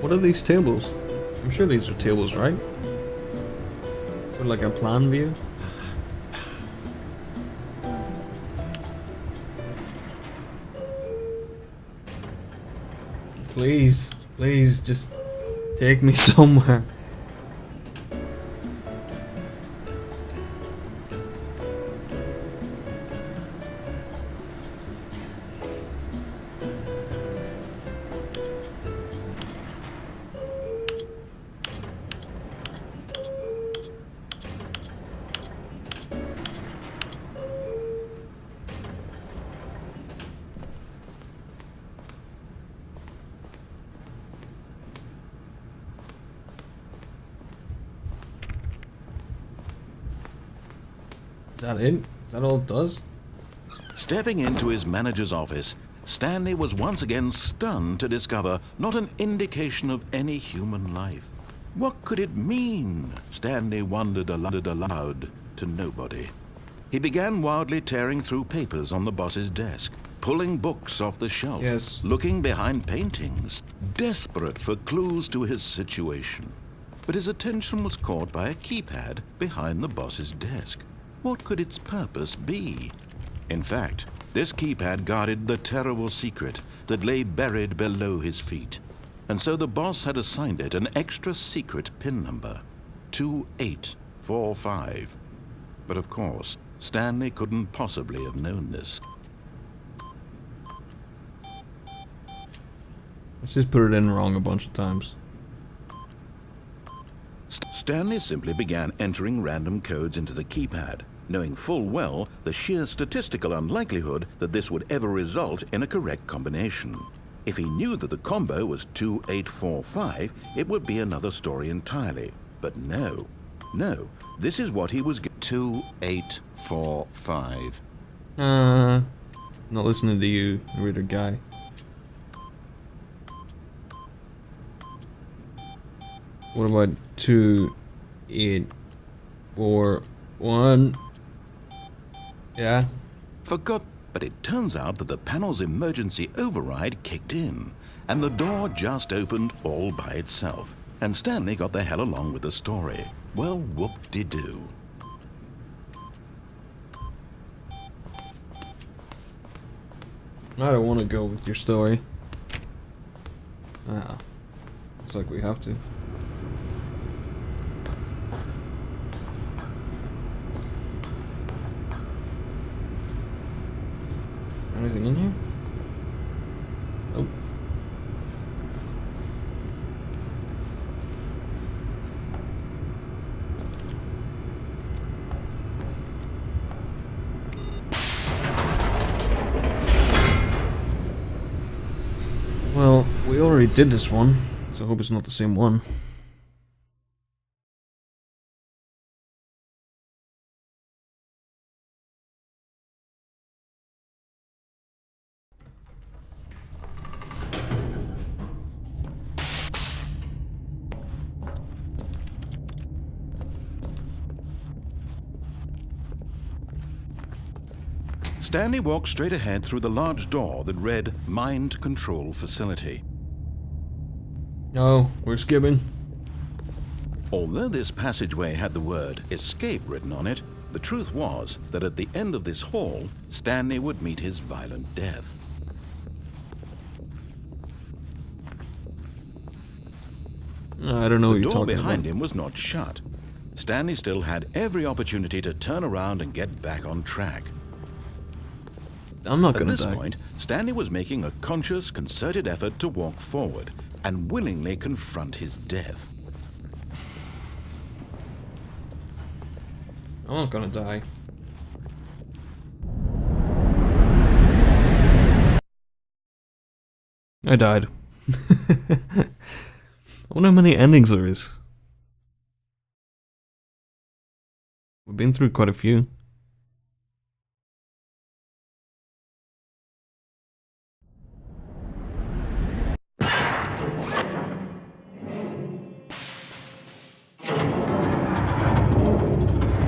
What are these tables? I'm sure these are tables, right? For like a plan view? Please, please, just take me somewhere. Is that it? Is that all it does? Stepping into his manager's office, Stanley was once again stunned to discover not an indication of any human life. What could it mean? Stanley wondered aloud to nobody. He began wildly tearing through papers on the boss's desk, pulling books off the shelf, Yes. looking behind paintings, desperate for clues to his situation. But his attention was caught by a keypad behind the boss's desk. What could its purpose be? In fact, this keypad guarded the terrible secret that lay buried below his feet. And so the boss had assigned it an extra secret PIN number, 2845. But of course, Stanley couldn't possibly have known this. Let's just put it in wrong a bunch of times. Stanley simply began entering random codes into the keypad, knowing full well the sheer statistical unlikelihood that this would ever result in a correct combination. If he knew that the combo was 2845, it would be another story entirely. But no, this is what he was 2845. Not listening to you, reader guy. What about 2841? Yeah. Forgot, but it turns out that the panel's emergency override kicked in, and the door just opened all by itself, and Stanley got the hell along with the story. Well, whoop-de-doo. I don't want to go with your story. Ah. Looks like we have to. Anything in here? Oh. Well, we already did this one, so I hope it's not the same one. Stanley walked straight ahead through the large door that read Mind Control Facility. No, we're skipping. Although this passageway had the word escape written on it, the truth was that at the end of this hall, Stanley would meet his violent death. I don't know what The you're door talking behind about. him was not shut. Stanley still had every opportunity to turn around and get back on track. I'm not At gonna this die. point, Stanley was making a conscious, concerted effort to walk forward and willingly confront his death. I'm not gonna die. I died. I wonder how many endings there is. We've been through quite a few.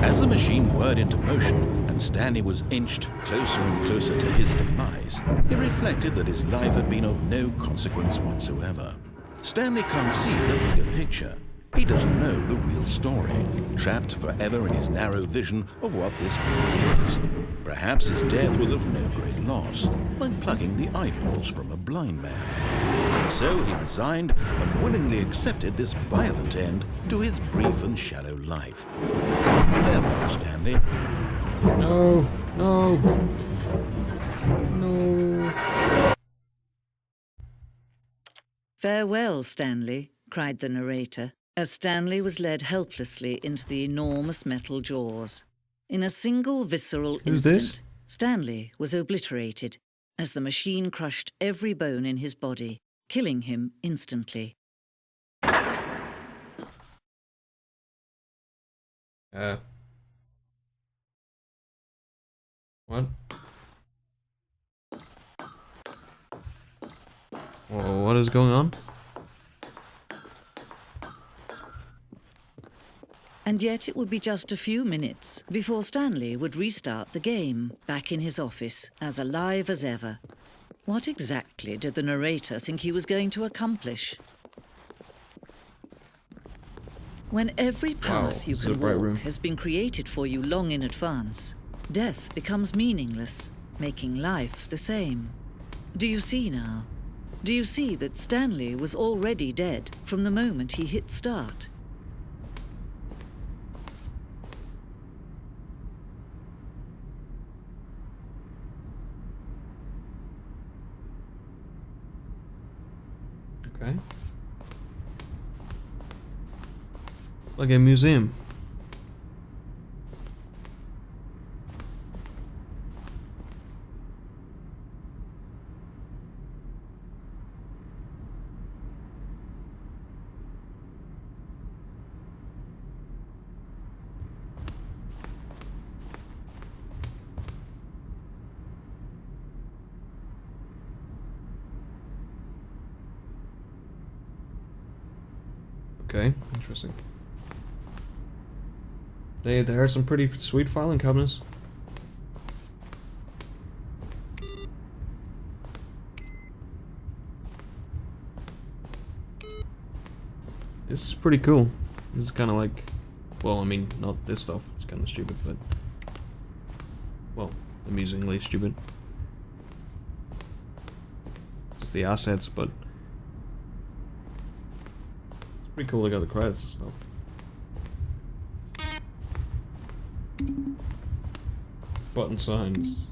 As the machine whirred into motion and Stanley was inched closer and closer to his demise, he reflected that his life had been of no consequence whatsoever. Stanley can't see the bigger picture. He doesn't know the real story, trapped forever in his narrow vision of what this world is. Perhaps his death was of no great loss, like plucking the eyeballs from a blind man. So he resigned and willingly accepted this violent end to his brief and shallow life. Farewell, Stanley. No, no, no. "Farewell, Stanley," cried the narrator, as Stanley was led helplessly into the enormous metal jaws. In a single visceral Who's instant, this? Stanley was obliterated as the machine crushed every bone in his body, killing him instantly. What? Whoa, what is going on? And yet it would be just a few minutes before Stanley would restart the game, back in his office, as alive as ever. What exactly did the narrator think he was going to accomplish? When every path you this is a can bright walk room. has been created for you long in advance, death becomes meaningless, making life the same. Do you see now? Do you see that Stanley was already dead from the moment he hit start? Okay. Like a museum. Okay, interesting. There are some pretty sweet filing cabinets. This is pretty cool. This is kind of like, well, I mean, not this stuff. It's kind of stupid, but, well, amusingly stupid. Just the assets, but it's pretty cool. They got the credits and stuff. Button signs.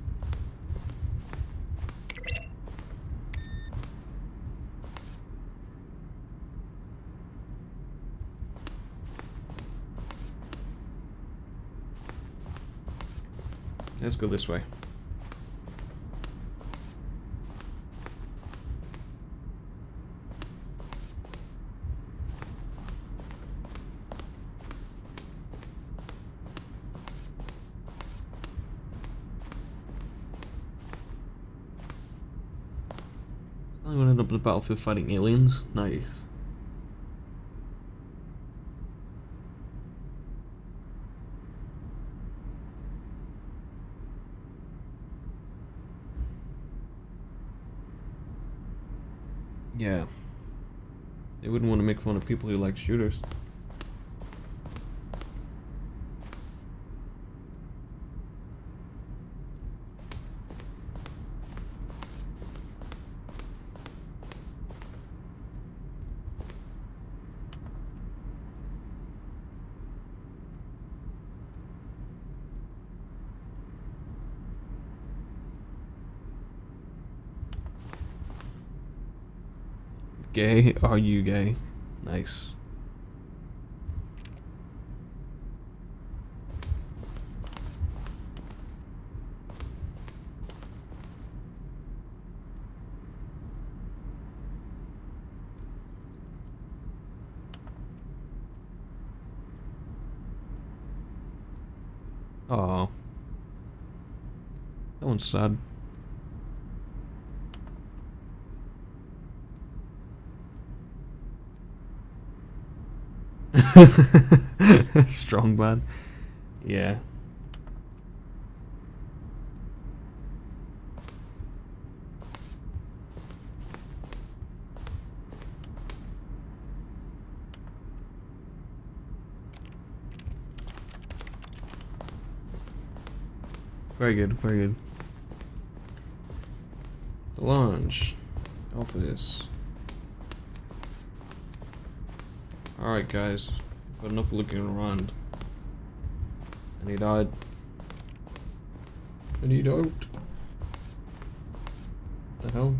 let's go this way. I'm gonna end up in the battlefield fighting aliens. Nice. Yeah. They wouldn't want to make fun of people who like shooters. Gay? Are you gay? Nice. Oh, that one's sad. Strong man. Yeah. Very good, very good. The lounge. Office. Alright guys, got enough looking around. I need out. I need out. What the hell?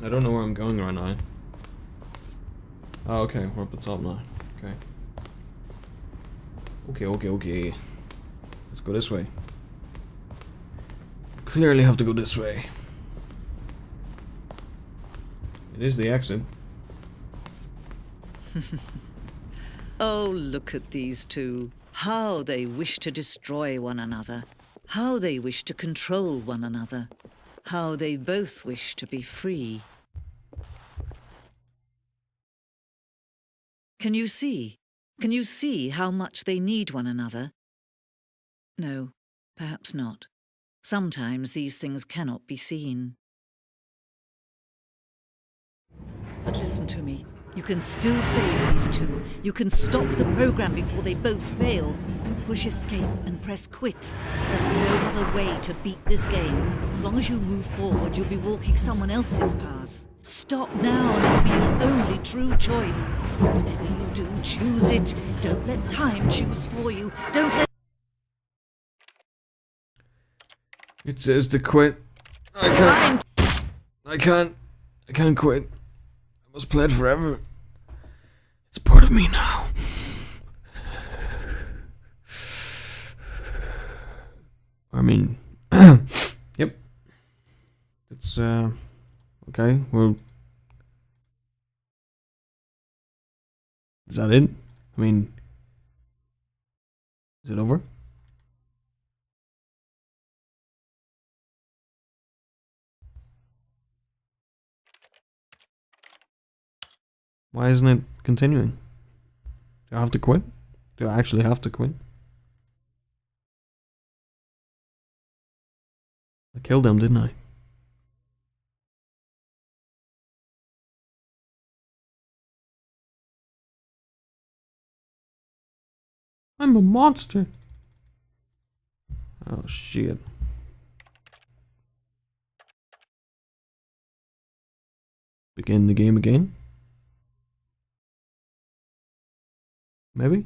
I don't know where I'm going right now. Oh, okay, we're up the top now. Okay. Okay. Let's go this way. Clearly have to go this way. It is the exit. Oh, look at these two. How they wish to destroy one another. How they wish to control one another. How they both wish to be free. Can you see? Can you see how much they need one another? No, perhaps not. Sometimes these things cannot be seen. But listen to me. You can still save these two. You can stop the program before they both fail. Push escape and press quit. There's no other way to beat this game. As long as you move forward, you'll be walking someone else's path. Stop now and it'll be your only true choice. Whatever you do, choose it. Don't let time choose for you. Don't let... It says to quit. I can't quit. I must play it forever. It's part of me now. I mean, yep. It's, okay, well, is that it? I mean, is it over? Why isn't it continuing? Do I have to quit? Do I actually have to quit? I killed them, didn't I? I'm a monster. Oh shit. Begin the game again? Maybe?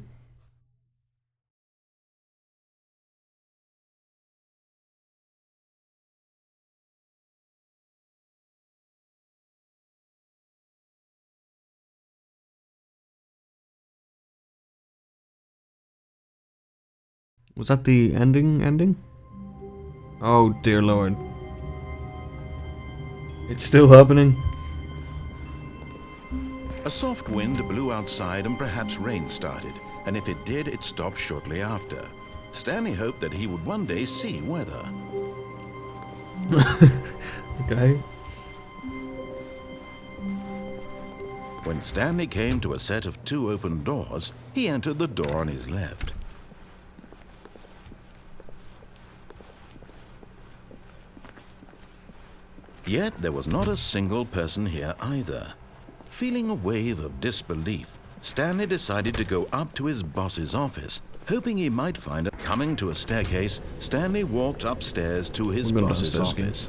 Was that the ending? Oh dear lord. It's still happening. A soft wind blew outside and perhaps rain started, and if it did, it stopped shortly after. Stanley hoped that he would one day see weather. Okay. When Stanley came to a set of 2 open doors, he entered the door on his left. Yet there was not a single person here either. Feeling a wave of disbelief, Stanley decided to go up to his boss's office, hoping he might find it. Coming to a staircase, Stanley walked upstairs to his We're going boss's downstairs office.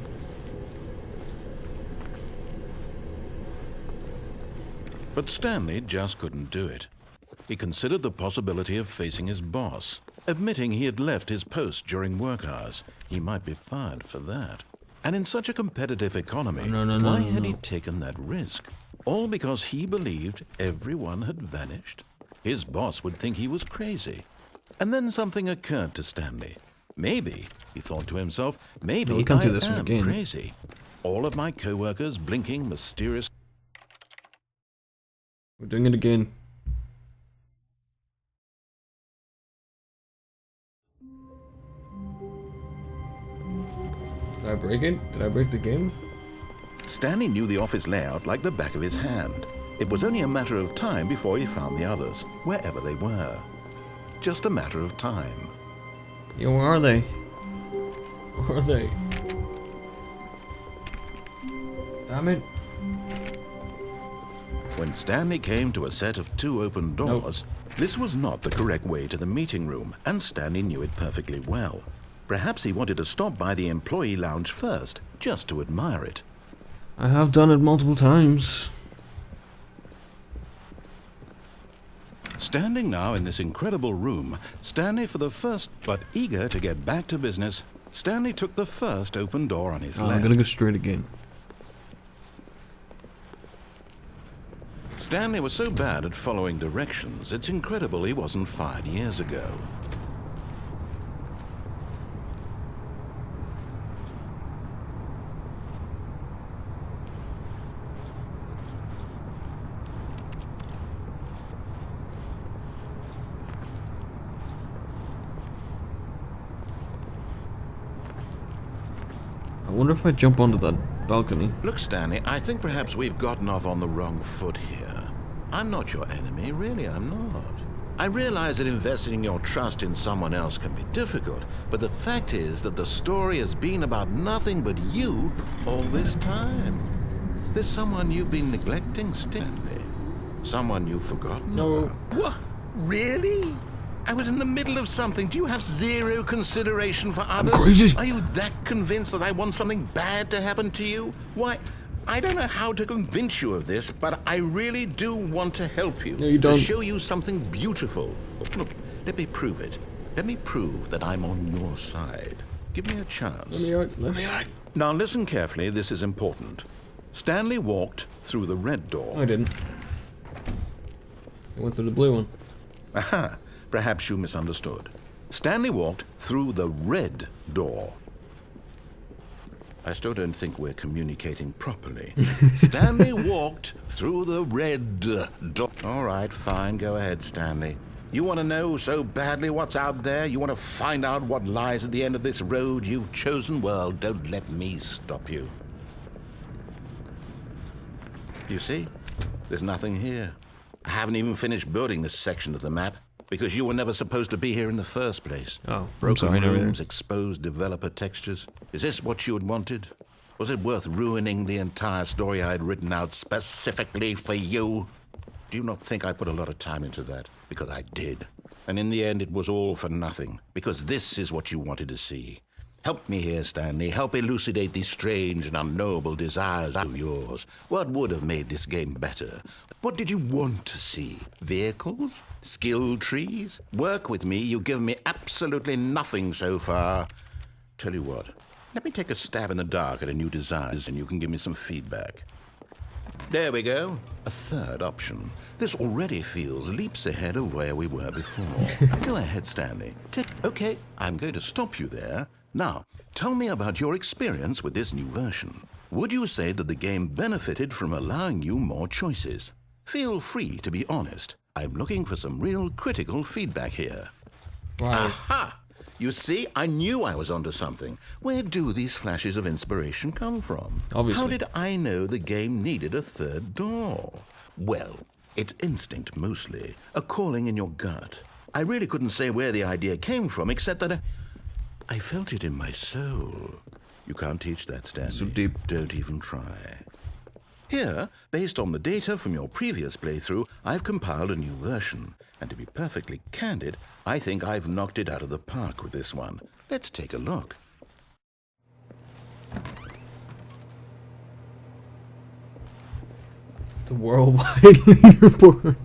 But Stanley just couldn't do it. He considered the possibility of facing his boss. Admitting he had left his post during work hours, he might be fired for that. And in such a competitive economy, why had he taken that risk? All because he believed everyone had vanished? His boss would think he was crazy. And then something occurred to Stanley. Maybe, he thought to himself, maybe we can't I do this one am again. crazy. All of my co-workers blinking mysterious. We're doing it again. Did I break it? Did I break the game? Stanley knew the office layout like the back of his hand. It was only a matter of time before he found the others, wherever they were. Just a matter of time. Yo, where are they? Where are they? Damn it. When Stanley came to a set of 2 open doors, this was not the correct way to the meeting room, and Stanley knew it perfectly well. Perhaps he wanted to stop by the employee lounge first, just to admire it. I have done it multiple times. Standing now in this incredible room, Stanley for the first, but eager to get back to business, Stanley took the first open door on his I'm left. gonna go straight again. Stanley was so bad at following directions, it's incredible he wasn't fired years ago. I wonder if I jump onto that balcony. Look, Stanley, I think perhaps we've gotten off on the wrong foot here. I'm not your enemy, really, I'm not. I realize that investing your trust in someone else can be difficult, but the fact is that the story has been about nothing but you all this time. There's someone you've been neglecting, Stanley. Someone you've forgotten about. What? Really? I was in the middle of something. Do you have zero consideration for others? I'm crazy. Are you that convinced that I want something bad to happen to you? Why, I don't know how to convince you of this, but I really do want to help you. No, you don't. To show you something beautiful. Look, let me prove it. Let me prove that I'm on your side. Give me a chance. Let me out. Now listen carefully, this is important. Stanley walked through the red door. I didn't. I went through the blue one. Aha, perhaps you misunderstood. Stanley walked through the red door. I still don't think we're communicating properly. Stanley walked through the red door. All right, fine, go ahead, Stanley. You want to know so badly what's out there? You want to find out what lies at the end of this road you've chosen? Well, don't let me stop you. You see? There's nothing here. I haven't even finished building this section of the map, because you were never supposed to be here in the first place. Oh, I'm Broken sorry, no, rooms, exposed developer textures. Is this what you had wanted? Was it worth ruining the entire story I had written out specifically for you? Do you not think I put a lot of time into that? Because I did. And in the end, it was all for nothing, because this is what you wanted to see. Help me here, Stanley. Help elucidate these strange and unknowable desires of yours. What would have made this game better? What did you want to see? Vehicles? Skill trees? Work with me. You've given me absolutely nothing so far. Tell you what, let me take a stab in the dark at a new design, and you can give me some feedback. There we go. A third option. This already feels leaps ahead of where we were before. Go ahead, Stanley. Okay, I'm going to stop you there. Now, tell me about your experience with this new version. Would you say that the game benefited from allowing you more choices? Feel free to be honest. I'm looking for some real critical feedback here. Wow. Aha! You see, I knew I was onto something. Where do these flashes of inspiration come from? Obviously. How did I know the game needed a third door? Well, it's instinct mostly, a calling in your gut. I really couldn't say where the idea came from, except that I felt it in my soul. You can't teach that, Stanley. So deep. Don't even try. Here, based on the data from your previous playthrough, I've compiled a new version. And to be perfectly candid, I think I've knocked it out of the park with this one. Let's take a look. The worldwide leaderboard.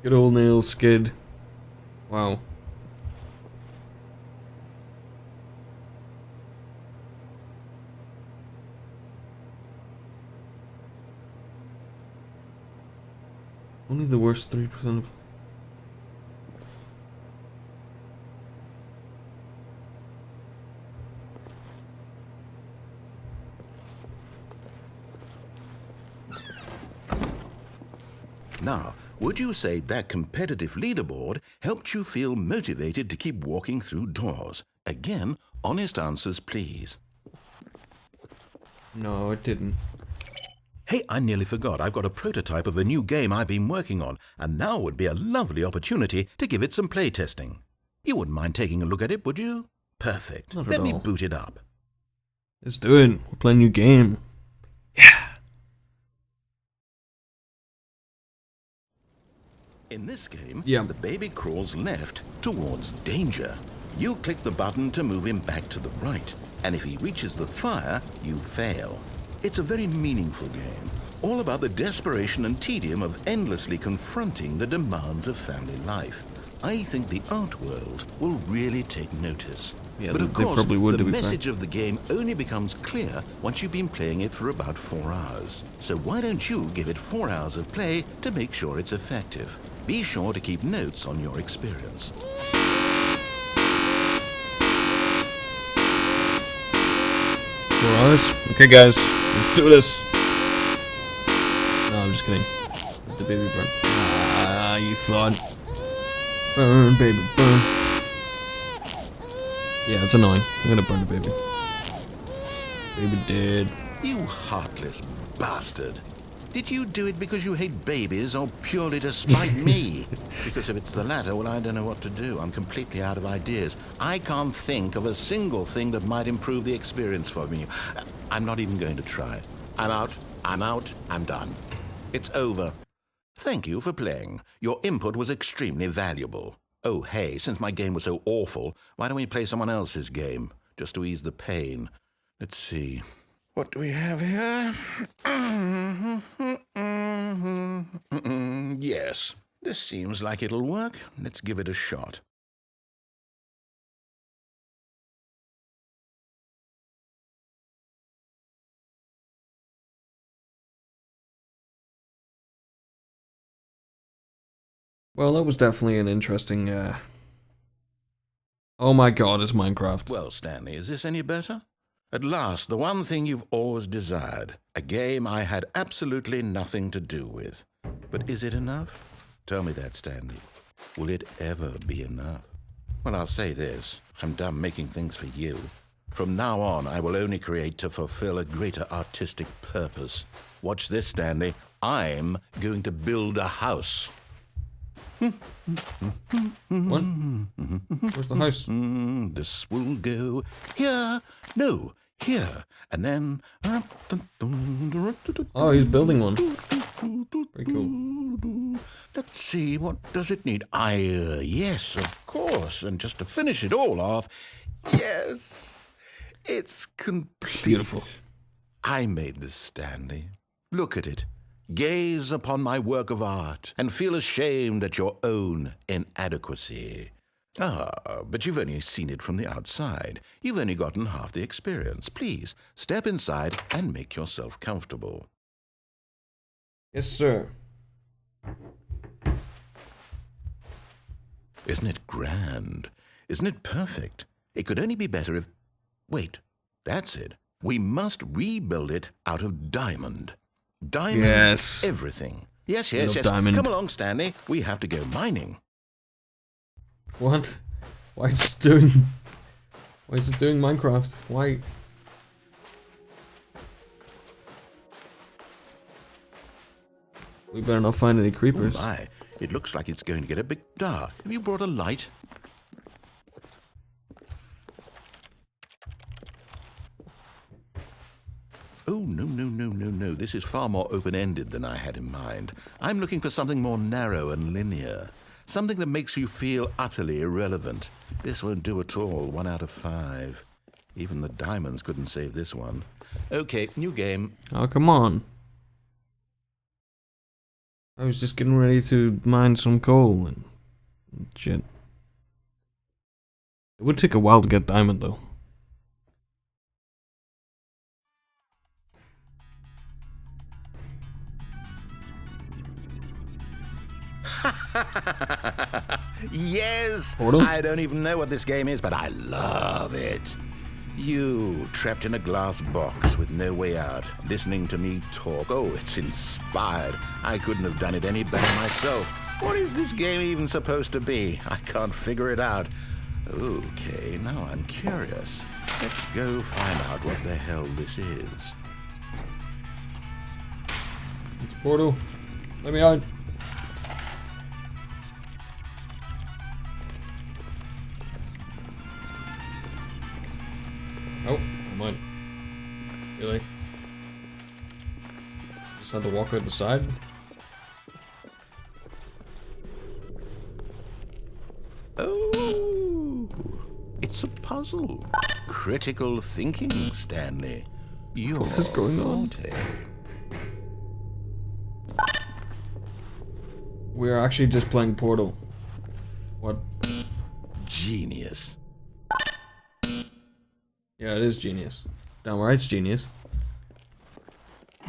Good old nail skid. Wow. Only the worst 3% of... Now, would you say that competitive leaderboard helped you feel motivated to keep walking through doors? Again, honest answers, please. No, it didn't. Hey, I nearly forgot. I've got a prototype of a new game I've been working on, and now would be a lovely opportunity to give it some playtesting. You wouldn't mind taking a look at it, would you? Perfect. Not at Let me all. boot it up. Let's do it. We're playing a new game. In this game, Yeah. the baby crawls left towards danger. You click the button to move him back to the right, and if he reaches the fire, you fail. It's a very meaningful game, all about the desperation and tedium of endlessly confronting the demands of family life. I think the art world will really take notice. Yeah, but of they course, probably would, the to be fair. message of the game only becomes clear once you've been playing it for about 4 hours. So why don't you give it 4 hours of play to make sure it's effective? Be sure to keep notes on your experience. 4 hours? Okay, guys, let's do this. No, I'm just kidding. Let the baby burn. Ah, you thought. Burn, baby, burn. Yeah, it's annoying. I'm gonna burn the baby. Baby dead. You heartless bastard. Did you do it because you hate babies or purely to spite me? Because if it's the latter, well, I don't know what to do. I'm completely out of ideas. I can't think of a single thing that might improve the experience for me. I'm not even going to try. I'm out. I'm done. It's over. Thank you for playing. Your input was extremely valuable. Oh, hey, since my game was so awful, why don't we play someone else's game? Just to ease the pain. Let's see. What do we have here? Yes, this seems like it'll work. Let's give it a shot. Well, that was definitely an interesting, Oh my god, it's Minecraft. Well, Stanley, is this any better? At last, the one thing you've always desired. A game I had absolutely nothing to do with. But is it enough? Tell me that, Stanley. Will it ever be enough? Well, I'll say this. I'm done making things for you. From now on, I will only create to fulfill a greater artistic purpose. Watch this, Stanley. I'm going to build a house. What? Where's the house? This will go here. No, here. And then... Oh, he's building one. Very cool. Let's see, what does it need? Yes, of course. And just to finish it all off, yes, it's complete. Beautiful. I made this, Stanley. Look at it. Gaze upon my work of art and feel ashamed at your own inadequacy. Ah, but you've only seen it from the outside. You've only gotten half the experience. Please, step inside and make yourself comfortable. Yes, sir. Isn't it grand? Isn't it perfect? It could only be better if... Wait, that's it. We must rebuild it out of diamond. Diamond, Yes. everything. Yes, love yes. diamond. Come along, Stanley. We have to go mining. What? Why is it doing... Why is it doing Minecraft? Why? We better not find any creepers. Oh my, it looks like it's going to get a bit dark. Have you brought a light? Oh, no. This is far more open-ended than I had in mind. I'm looking for something more narrow and linear. Something that makes you feel utterly irrelevant. This won't do at all. 1 out of 5. Even the diamonds couldn't save this one. Okay, new game. Oh, come on. I was just getting ready to mine some coal and shit. It would take a while to get diamond, though. Yes! Portal? I don't even know what this game is, but I love it. You, trapped in a glass box with no way out, listening to me talk. Oh, it's inspired. I couldn't have done it any better myself. What is this game even supposed to be? I can't figure it out. Okay, now I'm curious. Let's go find out what the hell this is. It's Portal. Let me out. Oh, come on. Really? Just had to walk out the side? Oh, it's a puzzle. Critical thinking, Stanley. What is going on? forte. We're actually just playing Portal. What? Genius. Yeah, it is genius. Damn right, it's genius.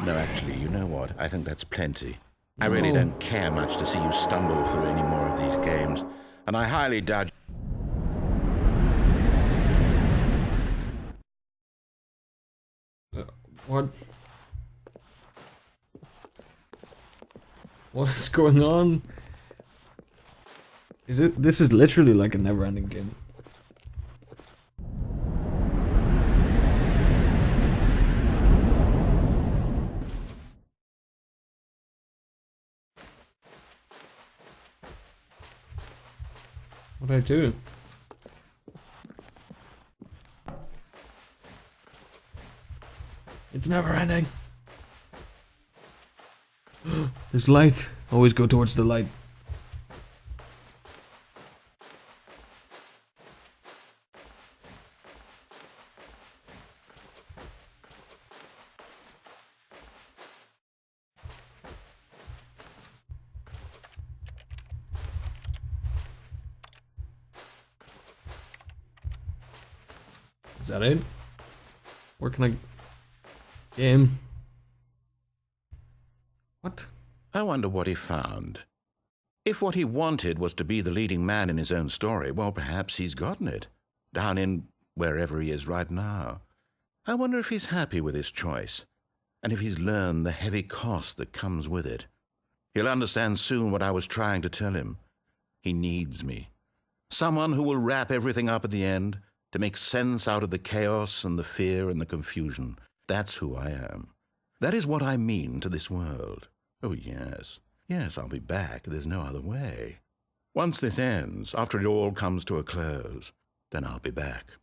No, actually, you know what? I think that's plenty. I really No. don't care much to see you stumble through any more of these games. And I highly doubt... What? What is going on? Is it? This is literally like a never-ending game. What did I do? It's never ending. There's light. Always go towards the light. Is that it? Where can I... Game? What? I wonder what he found. If what he wanted was to be the leading man in his own story, well, perhaps he's gotten it. Down in wherever he is right now. I wonder if he's happy with his choice, and if he's learned the heavy cost that comes with it. He'll understand soon what I was trying to tell him. He needs me. Someone who will wrap everything up at the end, to make sense out of the chaos and the fear and the confusion. That's who I am. That is what I mean to this world. Oh, yes. Yes, I'll be back. There's no other way. Once this ends, after it all comes to a close, then I'll be back.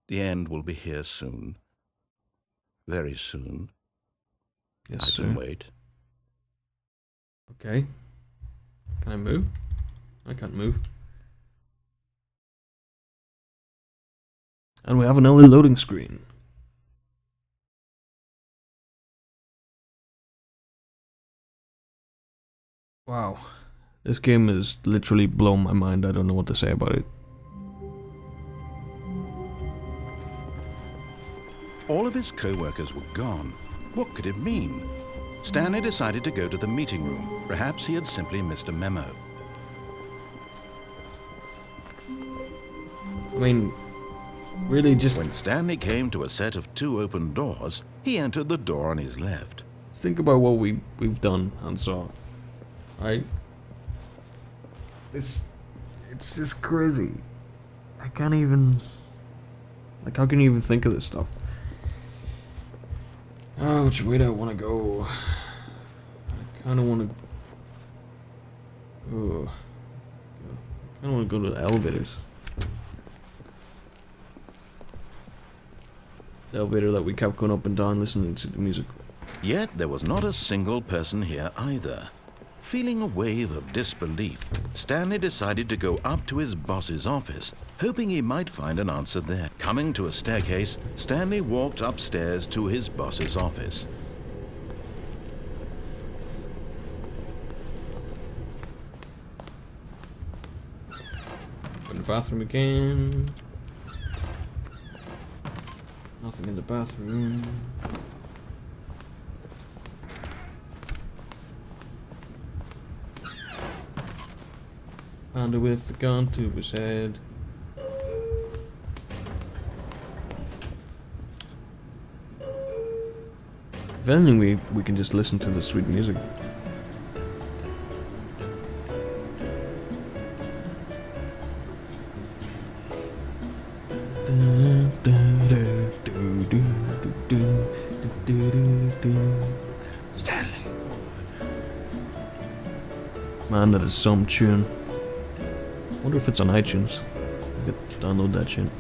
The end will be here soon. Very soon. Yes, I can sir. wait. Okay. Can I move? I can't move. And we have an early loading screen. Wow. This game has literally blown my mind. I don't know what to say about it. All of his co-workers were gone. What could it mean? Stanley decided to go to the meeting room. Perhaps he had simply missed a memo. I mean, really just When Stanley came to a set of 2 open doors, he entered the door on his left. think about what we've done and saw. Right? It's just crazy. I can't even, like, how can you even think of this stuff? Oh, which way do I want to go? I kind of want to. Oh, I kind of want to go to the elevators. The elevator that we kept going up and down listening to the music. Yet there was not a single person here either. Feeling a wave of disbelief, Stanley decided to go up to his boss's office, hoping he might find an answer there. Coming to a staircase, Stanley walked upstairs to his boss's office. Go to the bathroom again. Nothing in the bathroom. Under with the gun to his head. If anything, we can just listen to the sweet music. Stanley. Man, that is some tune. Wonder if it's on iTunes. I could download that shit.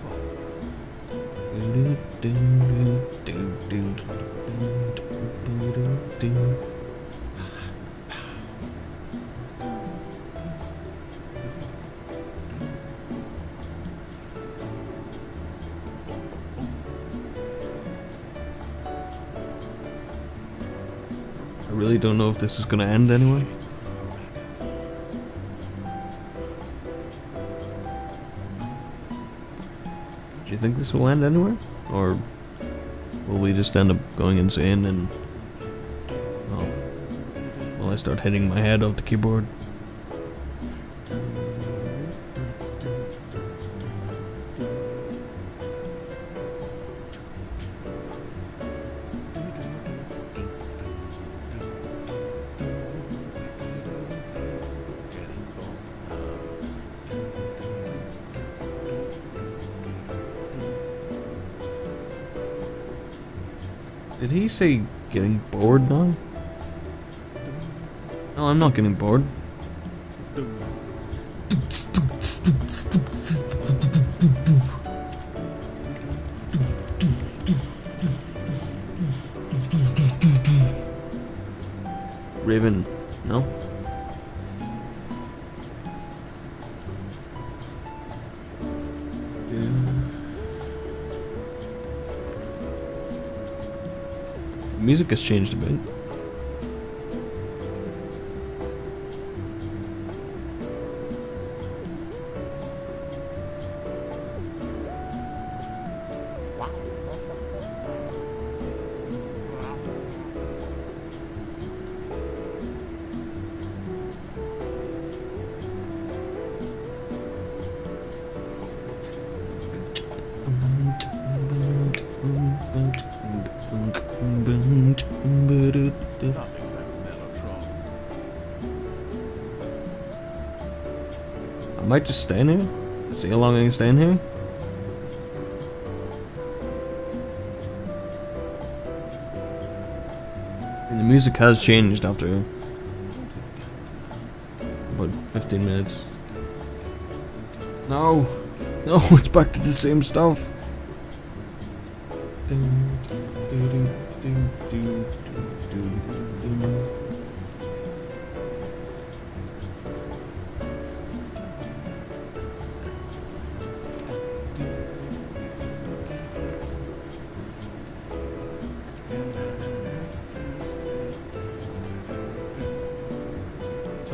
I really don't know if this is gonna end anyway. Do you think this will end anywhere? Or will we just end up going insane and, well, will I start hitting my head off the keyboard? Did he say getting bored now? No, I'm not getting bored. Raven, no? The music has changed a bit. I might just stay in here. See how long I can stay in here. And the music has changed after about 15 minutes. No! No, it's back to the same stuff.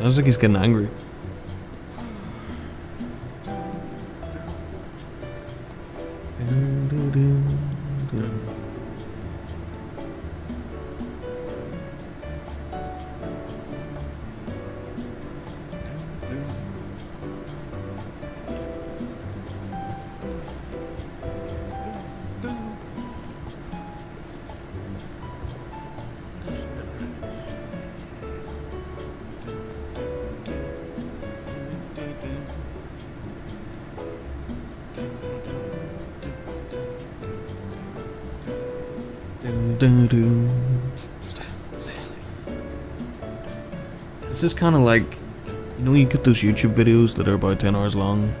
Sounds like he's getting angry. This is kind of like, you know, you get those YouTube videos that are about 10 hours long,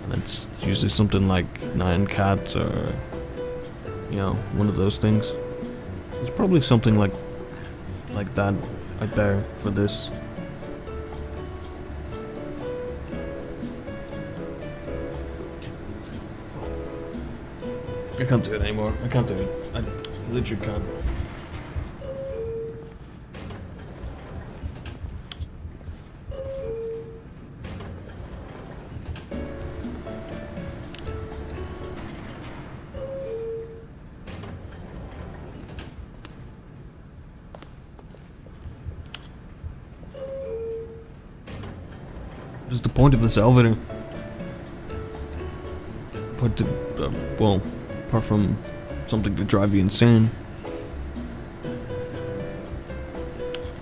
and it's usually something like 9 cats or, you know, one of those things. There's probably something like that out there for this. I can't do it anymore. I can't do it. I literally can't. What is the point of this elevator? Well, apart from something to drive you insane.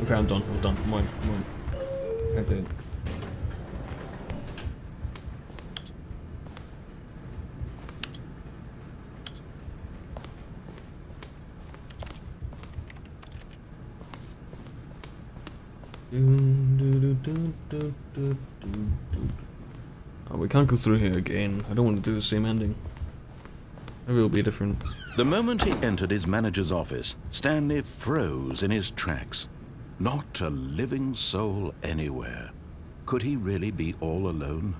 Okay, I'm done. Come on. Can't do it. Oh, we can't go through here again. I don't want to do the same ending. Maybe it'll be different. The moment he entered his manager's office, Stanley froze in his tracks. Not a living soul anywhere. Could he really be all alone?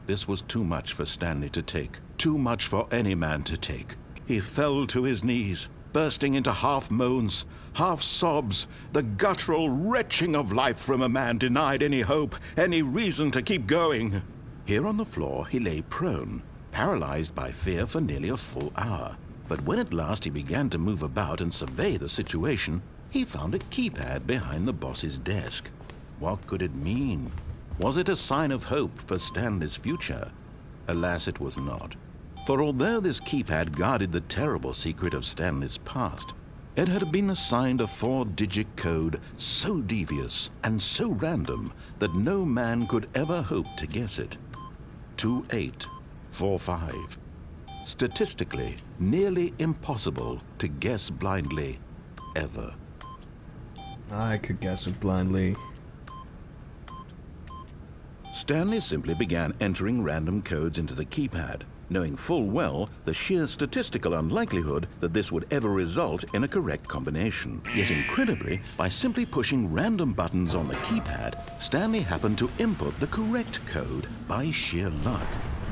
This was too much for Stanley to take. Too much for any man to take. He fell to his knees, bursting into half moans, half sobs, the guttural retching of life from a man denied any hope, any reason to keep going. Here on the floor he lay prone, paralyzed by fear for nearly a full hour. But when at last he began to move about and survey the situation, he found a keypad behind the boss's desk. What could it mean? Was it a sign of hope for Stanley's future? Alas, it was not. For although this keypad guarded the terrible secret of Stanley's past, it had been assigned a 4-digit code so devious and so random that no man could ever hope to guess it. 2845. Statistically, nearly impossible to guess blindly, ever. I could guess it blindly. Stanley simply began entering random codes into the keypad, knowing full well the sheer statistical unlikelihood that this would ever result in a correct combination. Yet incredibly, by simply pushing random buttons on the keypad, Stanley happened to input the correct code by sheer luck.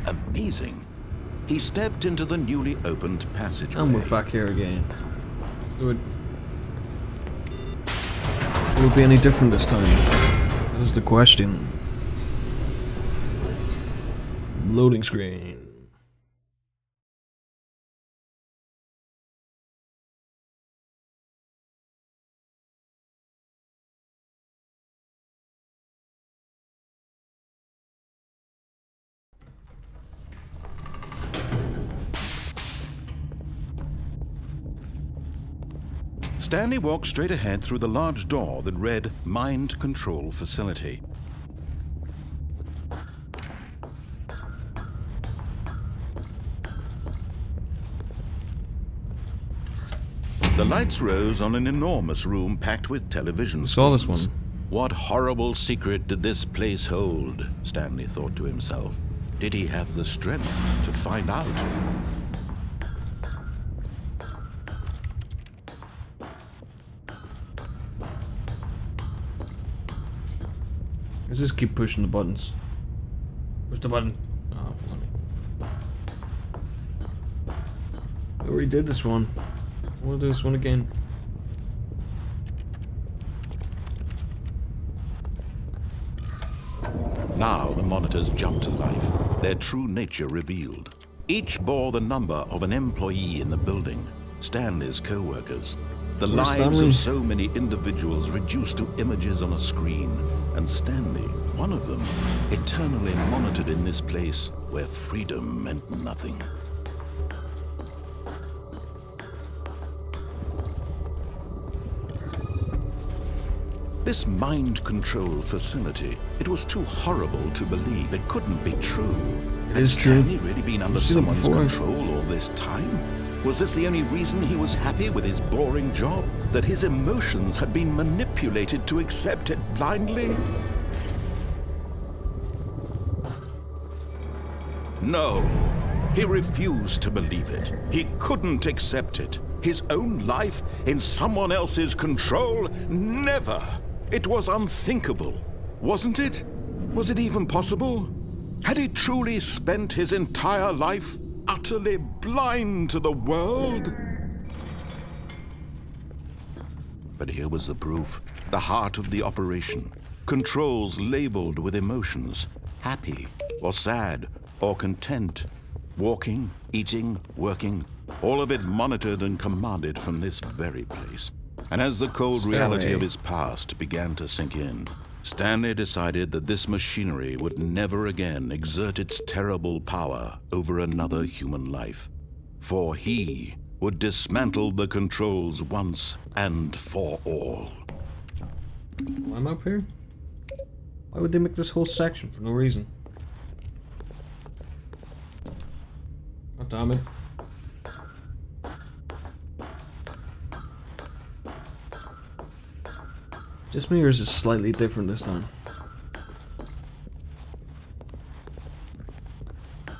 Amazing. He stepped into the newly opened passageway. And we're back here again. Do it. Will it be any different this time? That is the question. Loading screen. Stanley walked straight ahead through the large door that read Mind Control Facility. The lights rose on an enormous room packed with television screens. Saw this one. What horrible secret did this place hold? Stanley thought to himself. Did he have the strength to find out? Let's just keep pushing the buttons. Push the button. Oh, funny. We already did this one. We'll do this one again. Now the monitors jumped to life, their true nature revealed. Each bore the number of an employee in the building, Stanley's co-workers. The Where's lives Stanley? of so many individuals reduced to images on a screen, and Stanley, one of them, eternally monitored in this place where freedom meant nothing. This mind control facility, it was too horrible to believe. It couldn't be true. Had is true. Stanley really been under I've seen it someone's before. control all this time? Was this the only reason he was happy with his boring job? That his emotions had been manipulated to accept it blindly? No, he refused to believe it. He couldn't accept it. His own life in someone else's control? Never! It was unthinkable, wasn't it? Was it even possible? Had he truly spent his entire life utterly blind to the world? But here was the proof, the heart of the operation. Controls labeled with emotions, happy or sad or content. Walking, eating, working, all of it monitored and commanded from this very place. And as the cold reality of his past began to sink in, Stanley decided that this machinery would never again exert its terrible power over another human life. For he would dismantle the controls once and for all. Why am I up here? Why would they make this whole section for no reason? God damn it. Just me, or is it slightly different this time? I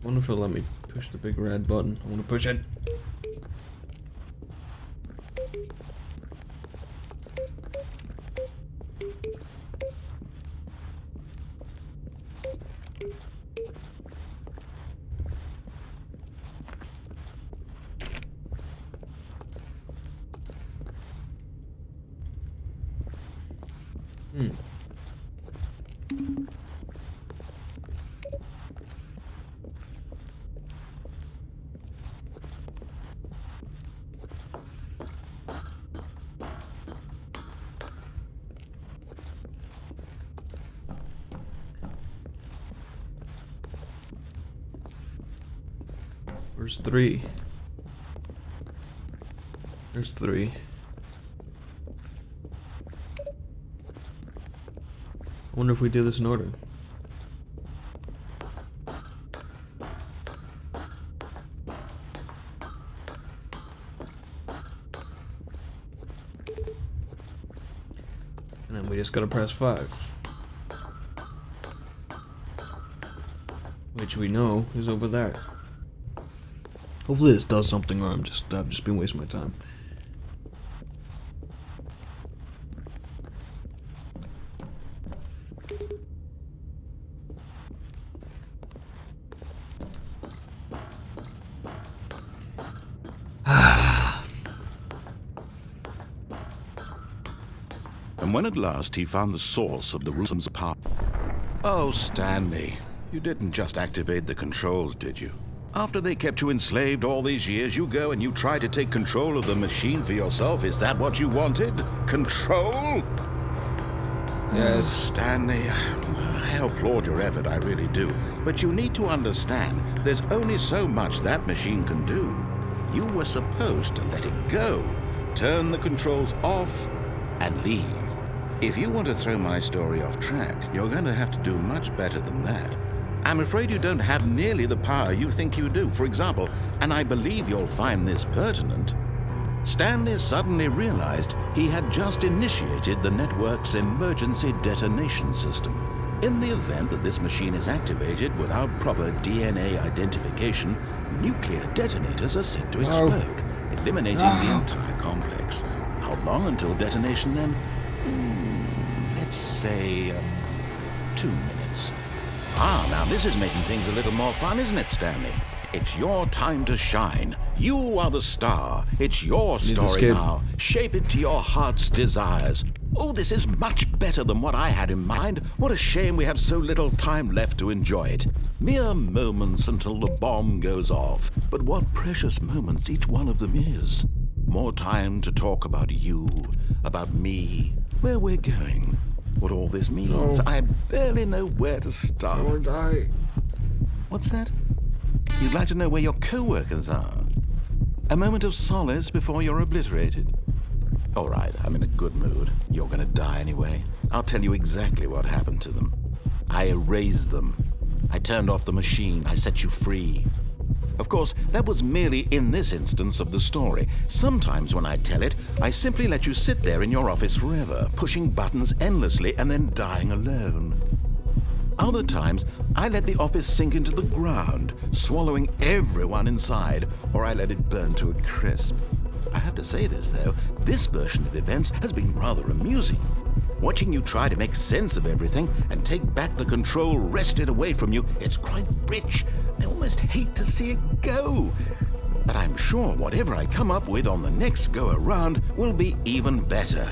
wonder if it'll let me push the big red button. I want to push it. Where's 3? There's 3. I wonder if we do this in order. And then we just gotta press 5. Which we know is over there. Hopefully this does something, or I've just been wasting my time. And when at last he found the source of the room's power... Oh, Stanley, you didn't just activate the controls, did you? After they kept you enslaved all these years, you go and you try to take control of the machine for yourself. Is that what you wanted? Control? Yes. Stanley, I applaud your effort, I really do. But you need to understand, there's only so much that machine can do. You were supposed to let it go, turn the controls off, and leave. If you want to throw my story off track, you're going to have to do much better than that. I'm afraid you don't have nearly the power you think you do. For example, and I believe you'll find this pertinent, Stanley suddenly realized he had just initiated the network's emergency detonation system. In the event that this machine is activated without proper DNA identification, nuclear detonators are set to explode, eliminating the entire complex. How long until detonation then? Let's say 2 minutes. Ah, now this is making things a little more fun, isn't it, Stanley? It's your time to shine. You are the star. It's your story now. Shape it to your heart's desires. Oh, this is much better than what I had in mind. What a shame we have so little time left to enjoy it. Mere moments until the bomb goes off. But what precious moments each one of them is. More time to talk about you, about me, where we're going, what all this means. No. I barely know where to start. I won't die. What's that? You'd like to know where your co-workers are? A moment of solace before you're obliterated? All right, I'm in a good mood. You're gonna die anyway. I'll tell you exactly what happened to them. I erased them. I turned off the machine. I set you free. Of course, that was merely in this instance of the story. Sometimes when I tell it, I simply let you sit there in your office forever, pushing buttons endlessly and then dying alone. Other times, I let the office sink into the ground, swallowing everyone inside, or I let it burn to a crisp. I have to say this, though, this version of events has been rather amusing. Watching you try to make sense of everything and take back the control wrested away from you, it's quite rich. I almost hate to see it go. But I'm sure whatever I come up with on the next go-around will be even better.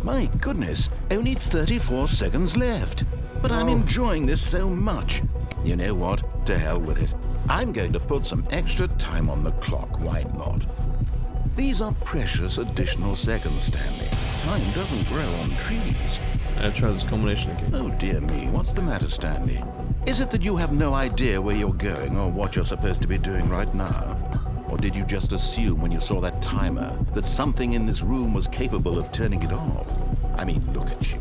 My goodness, only 34 seconds left. But I'm enjoying this so much. You know what? To hell with it. I'm going to put some extra time on the clock, why not? These are precious additional seconds, Stanley. Time doesn't grow on trees. I'll try this combination again. Oh dear me, what's the matter, Stanley? Is it that you have no idea where you're going or what you're supposed to be doing right now? Or did you just assume when you saw that timer that something in this room was capable of turning it off? I mean, look at you.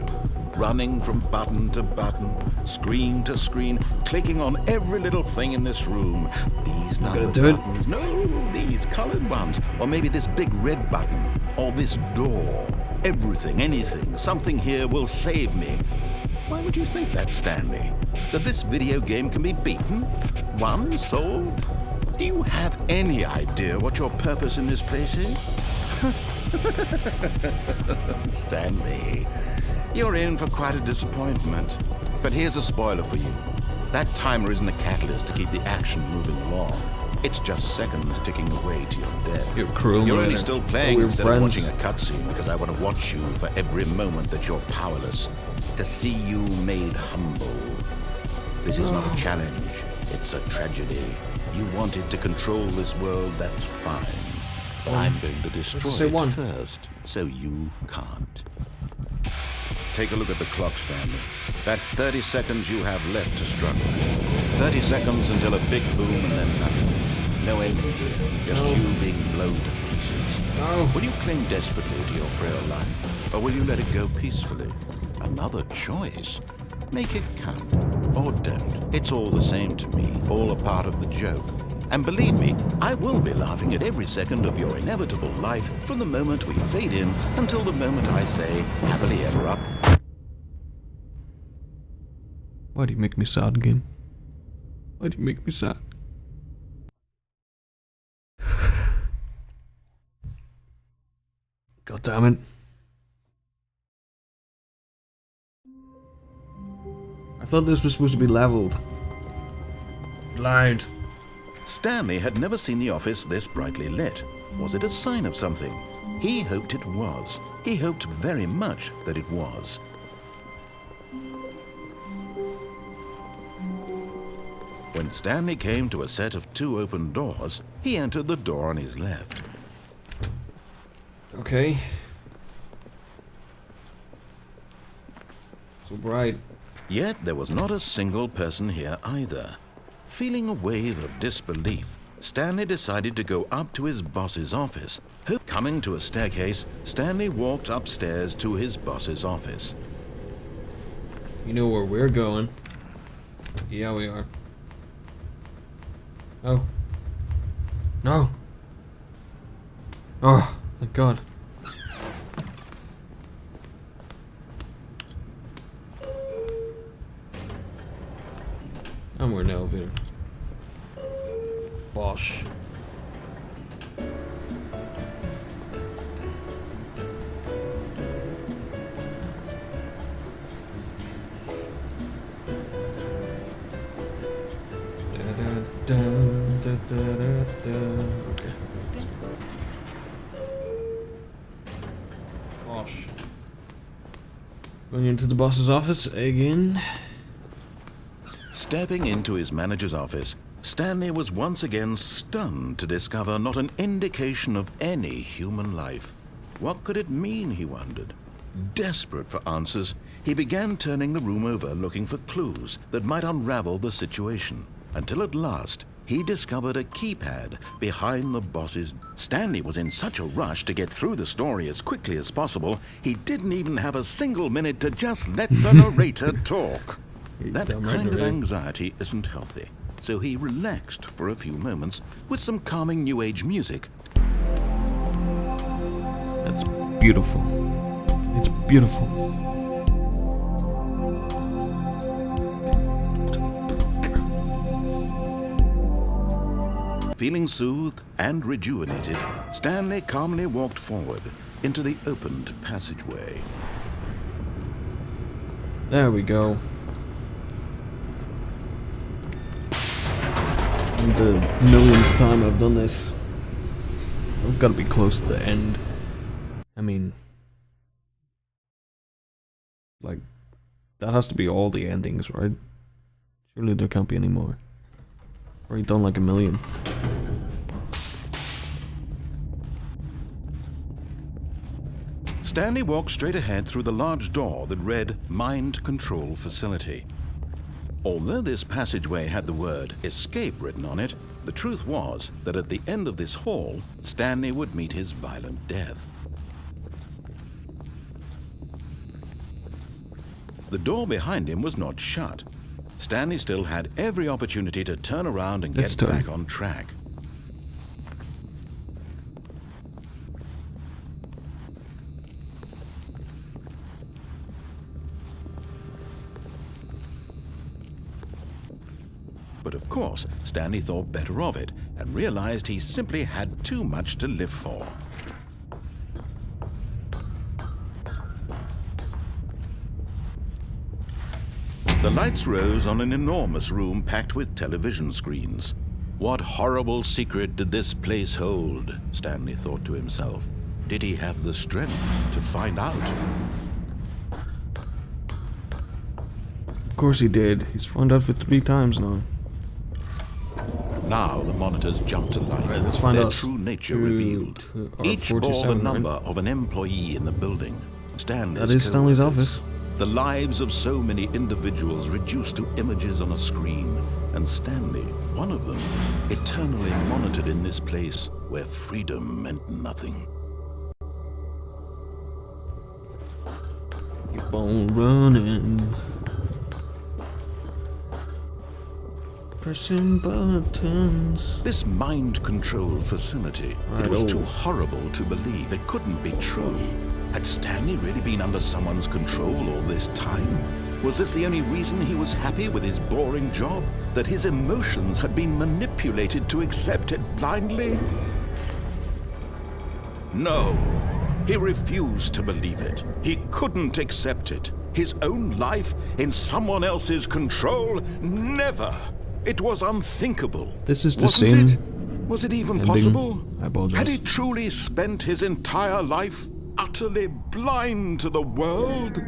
Running from button to button, screen to screen, clicking on every little thing in this room. These numbered buttons, no, these colored ones, or maybe this big red button, or this door. Everything, anything, something here will save me. Why would you think that, Stanley? That this video game can be beaten? Won? Solved? Do you have any idea what your purpose in this place is? Stanley, you're in for quite a disappointment. But here's a spoiler for you. That timer isn't a catalyst to keep the action moving along. It's just seconds ticking away to your death. You're cruel. You're only still playing instead of friends. watching a cutscene because I want to watch you for every moment that you're powerless. To see you made humble. This is not a challenge. It's a tragedy. You wanted to control this world, that's fine. But I'm going to destroy it first, so you can't. Take a look at the clock, Stanley. That's 30 seconds you have left to struggle. 30 seconds until a big boom and then nothing. No ending here, just you being blown to pieces. No. Will you cling desperately to your frail life, or will you let it go peacefully? Another choice. Make it count, or don't. It's all the same to me, all a part of the joke. And believe me, I will be laughing at every second of your inevitable life from the moment we fade in until the moment I say, happily ever up. Why do you make me sad again? Why do you make me sad? God damn it. I thought this was supposed to be leveled. Lied. Stanley had never seen the office this brightly lit. Was it a sign of something? He hoped it was. He hoped very much that it was. When Stanley came to a set of 2 open doors, he entered the door on his left. Okay. So bright. Yet there was not a single person here either. Feeling a wave of disbelief, Stanley decided to go up to his boss's office. Coming to a staircase, Stanley walked upstairs to his boss's office. You know where we're going. Yeah, we are. Oh. No. Oh, thank God. And we're in the elevator. Bosh. Okay. Bosh. Going into the boss's office again. Stepping into his manager's office, Stanley was once again stunned to discover not an indication of any human life. What could it mean, he wondered? Desperate for answers, he began turning the room over looking for clues that might unravel the situation, until at last he discovered a keypad behind the boss's. Stanley was in such a rush to get through the story as quickly as possible, he didn't even have a single minute to just let the narrator talk. That kind of anxiety isn't healthy, so he relaxed for a few moments with some calming New Age music. That's beautiful. It's beautiful. Feeling soothed and rejuvenated, Stanley calmly walked forward into the opened passageway. There we go. The millionth time I've done this. I've got to be close to the end. I mean, like, that has to be all the endings, right? Surely there can't be any more. Already done like a million. Stanley walked straight ahead through the large door that read Mind Control Facility. Although this passageway had the word escape written on it, the truth was that at the end of this hall, Stanley would meet his violent death. The door behind him was not shut. Stanley still had every opportunity to turn around and get back on track. But of course, Stanley thought better of it and realized he simply had too much to live for. The lights rose on an enormous room packed with television screens. What horrible secret did this place hold? Stanley thought to himself. Did he have the strength to find out? Of course he did. He's found out for 3 times now. Now the monitors jumped to life. Right, let's find their out. true nature revealed. Each bore the number of an employee in the building. That is Stanley's office. The lives of so many individuals reduced to images on a screen, and Stanley, one of them, eternally monitored in this place where freedom meant nothing. Keep on running. Pressing buttons. This mind control facility, it was too horrible to believe. It couldn't be true. Had Stanley really been under someone's control all this time? Was this the only reason he was happy with his boring job? That his emotions had been manipulated to accept it blindly? No, he refused to believe it. He couldn't accept it. His own life in someone else's control? Never! It was unthinkable. This is the Wasn't same. it? Was it even ending. possible? I apologize. Had he truly spent his entire life utterly blind to the world?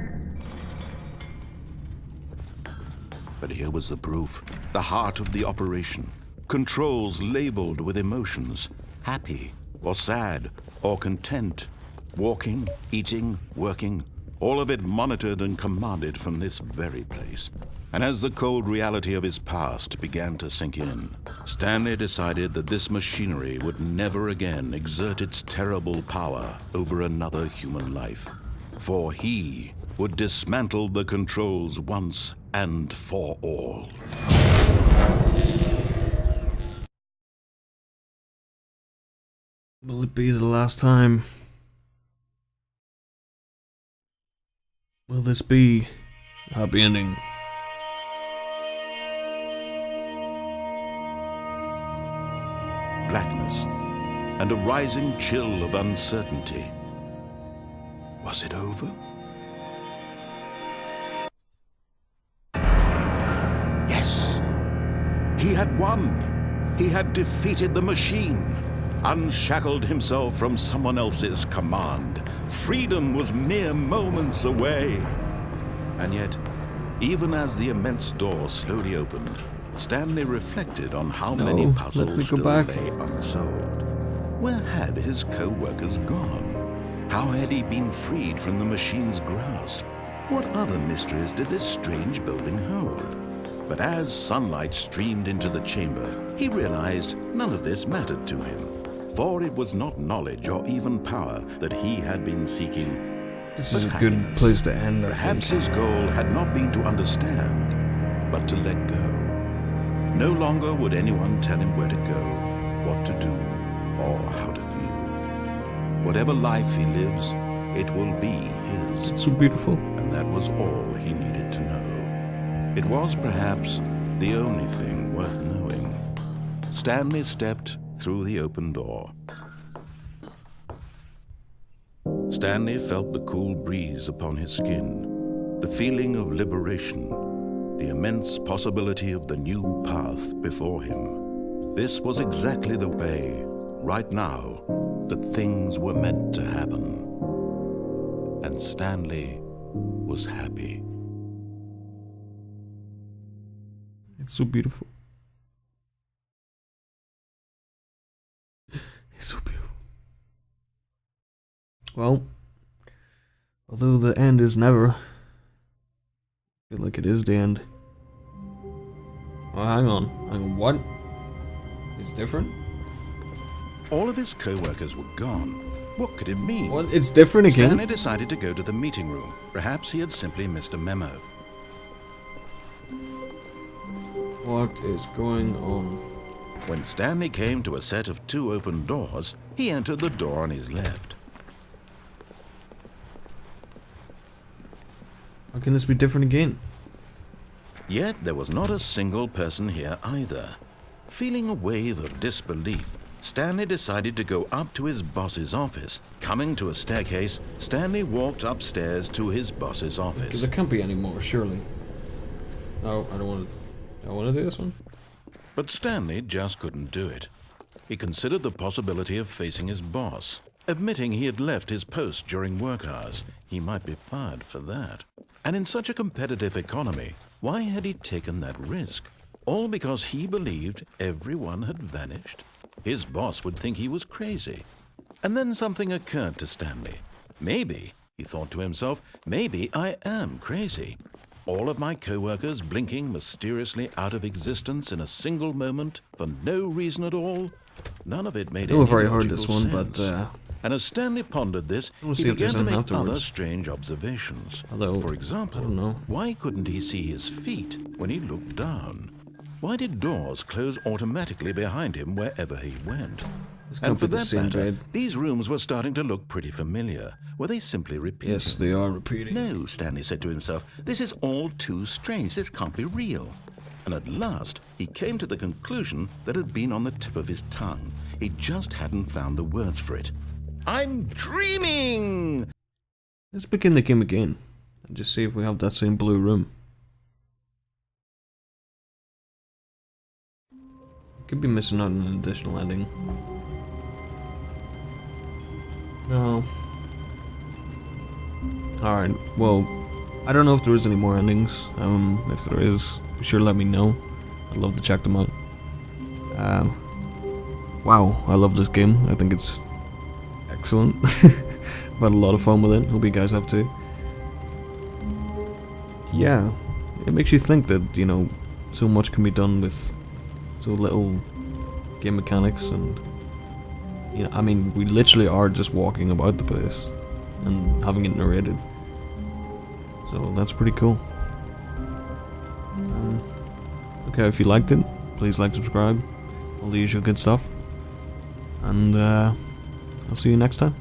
But here was the proof. The heart of the operation. Controls labeled with emotions. Happy, or sad, or content. Walking, eating, working. All of it monitored and commanded from this very place. And as the cold reality of his past began to sink in, Stanley decided that this machinery would never again exert its terrible power over another human life. For he would dismantle the controls once and for all. Will it be the last time? Will this be a happy ending? Blackness and a rising chill of uncertainty. Was it over? Yes! He had won! He had defeated the machine, unshackled himself from someone else's command. Freedom was mere moments away. And yet, even as the immense door slowly opened, Stanley reflected on how No, many let me puzzles go still back. lay unsolved. Where had his co-workers gone? How had he been freed from the machine's grasp? What other mysteries did this strange building hold? But as sunlight streamed into the chamber, he realized none of this mattered to him, for it was not knowledge or even power that he had been seeking. This is a but good happiness. place to end, I Perhaps think. his goal had not been to understand, but to let go. No longer would anyone tell him where to go, what to do, or how to feel. Whatever life he lives, it will be his. It's so beautiful. And that was all he needed to know. It was perhaps the only thing worth knowing. Stanley stepped through the open door. Stanley felt the cool breeze upon his skin, the feeling of liberation, the immense possibility of the new path before him. This was exactly the way, right now, that things were meant to happen. And Stanley was happy. It's so beautiful. It's so beautiful. Well, although the end is never, I feel like it is the end. Oh, hang on. What? It's different? All of his co-workers were gone. What could it mean? What? It's different again? Stanley decided to go to the meeting room. Perhaps he had simply missed a memo. What is going on? When Stanley came to a set of 2 open doors, he entered the door on his left. How can this be different again? Yet there was not a single person here either. Feeling a wave of disbelief, Stanley decided to go up to his boss's office. Coming to a staircase, Stanley walked upstairs to his boss's Because office. there can't be any more, surely. No, I don't want to. I want to do this one. But Stanley just couldn't do it. He considered the possibility of facing his boss. Admitting he had left his post during work hours, he might be fired for that. And in such a competitive economy, why had he taken that risk? All because he believed everyone had vanished? His boss would think he was crazy. And then something occurred to Stanley. Maybe, he thought to himself, maybe I am crazy. All of my co-workers blinking mysteriously out of existence in a single moment for no reason at all? None of it made I any know I've already heard logical this one, sense. but And as Stanley pondered this, We'll he see if began there's to make anything other afterwards. strange observations. Although, For example, I don't know. why couldn't he see his feet when he looked down? Why did doors close automatically behind him wherever he went? this And can't for be the that same matter, bed. these rooms were starting to look pretty familiar. Were they simply repeating? Yes, they are repeating. No, Stanley said to himself, this is all too strange. This can't be real. And at last, he came to the conclusion that had been on the tip of his tongue. He just hadn't found the words for it. I'm dreaming! Let's begin the game again. And just see if we have that same blue room. Could be missing out on an additional ending. No. Alright, well, I don't know if there is any more endings. If there is, be sure to let me know. I'd love to check them out. Wow, I love this game. I think it's excellent. I've had a lot of fun with it. Hope you guys have too. Yeah, it makes you think that, you know, so much can be done with so little game mechanics, and you know, I mean, we literally are just walking about the place and having it narrated. So that's pretty cool. Okay, if you liked it, please like, subscribe, all the usual good stuff, and I'll see you next time.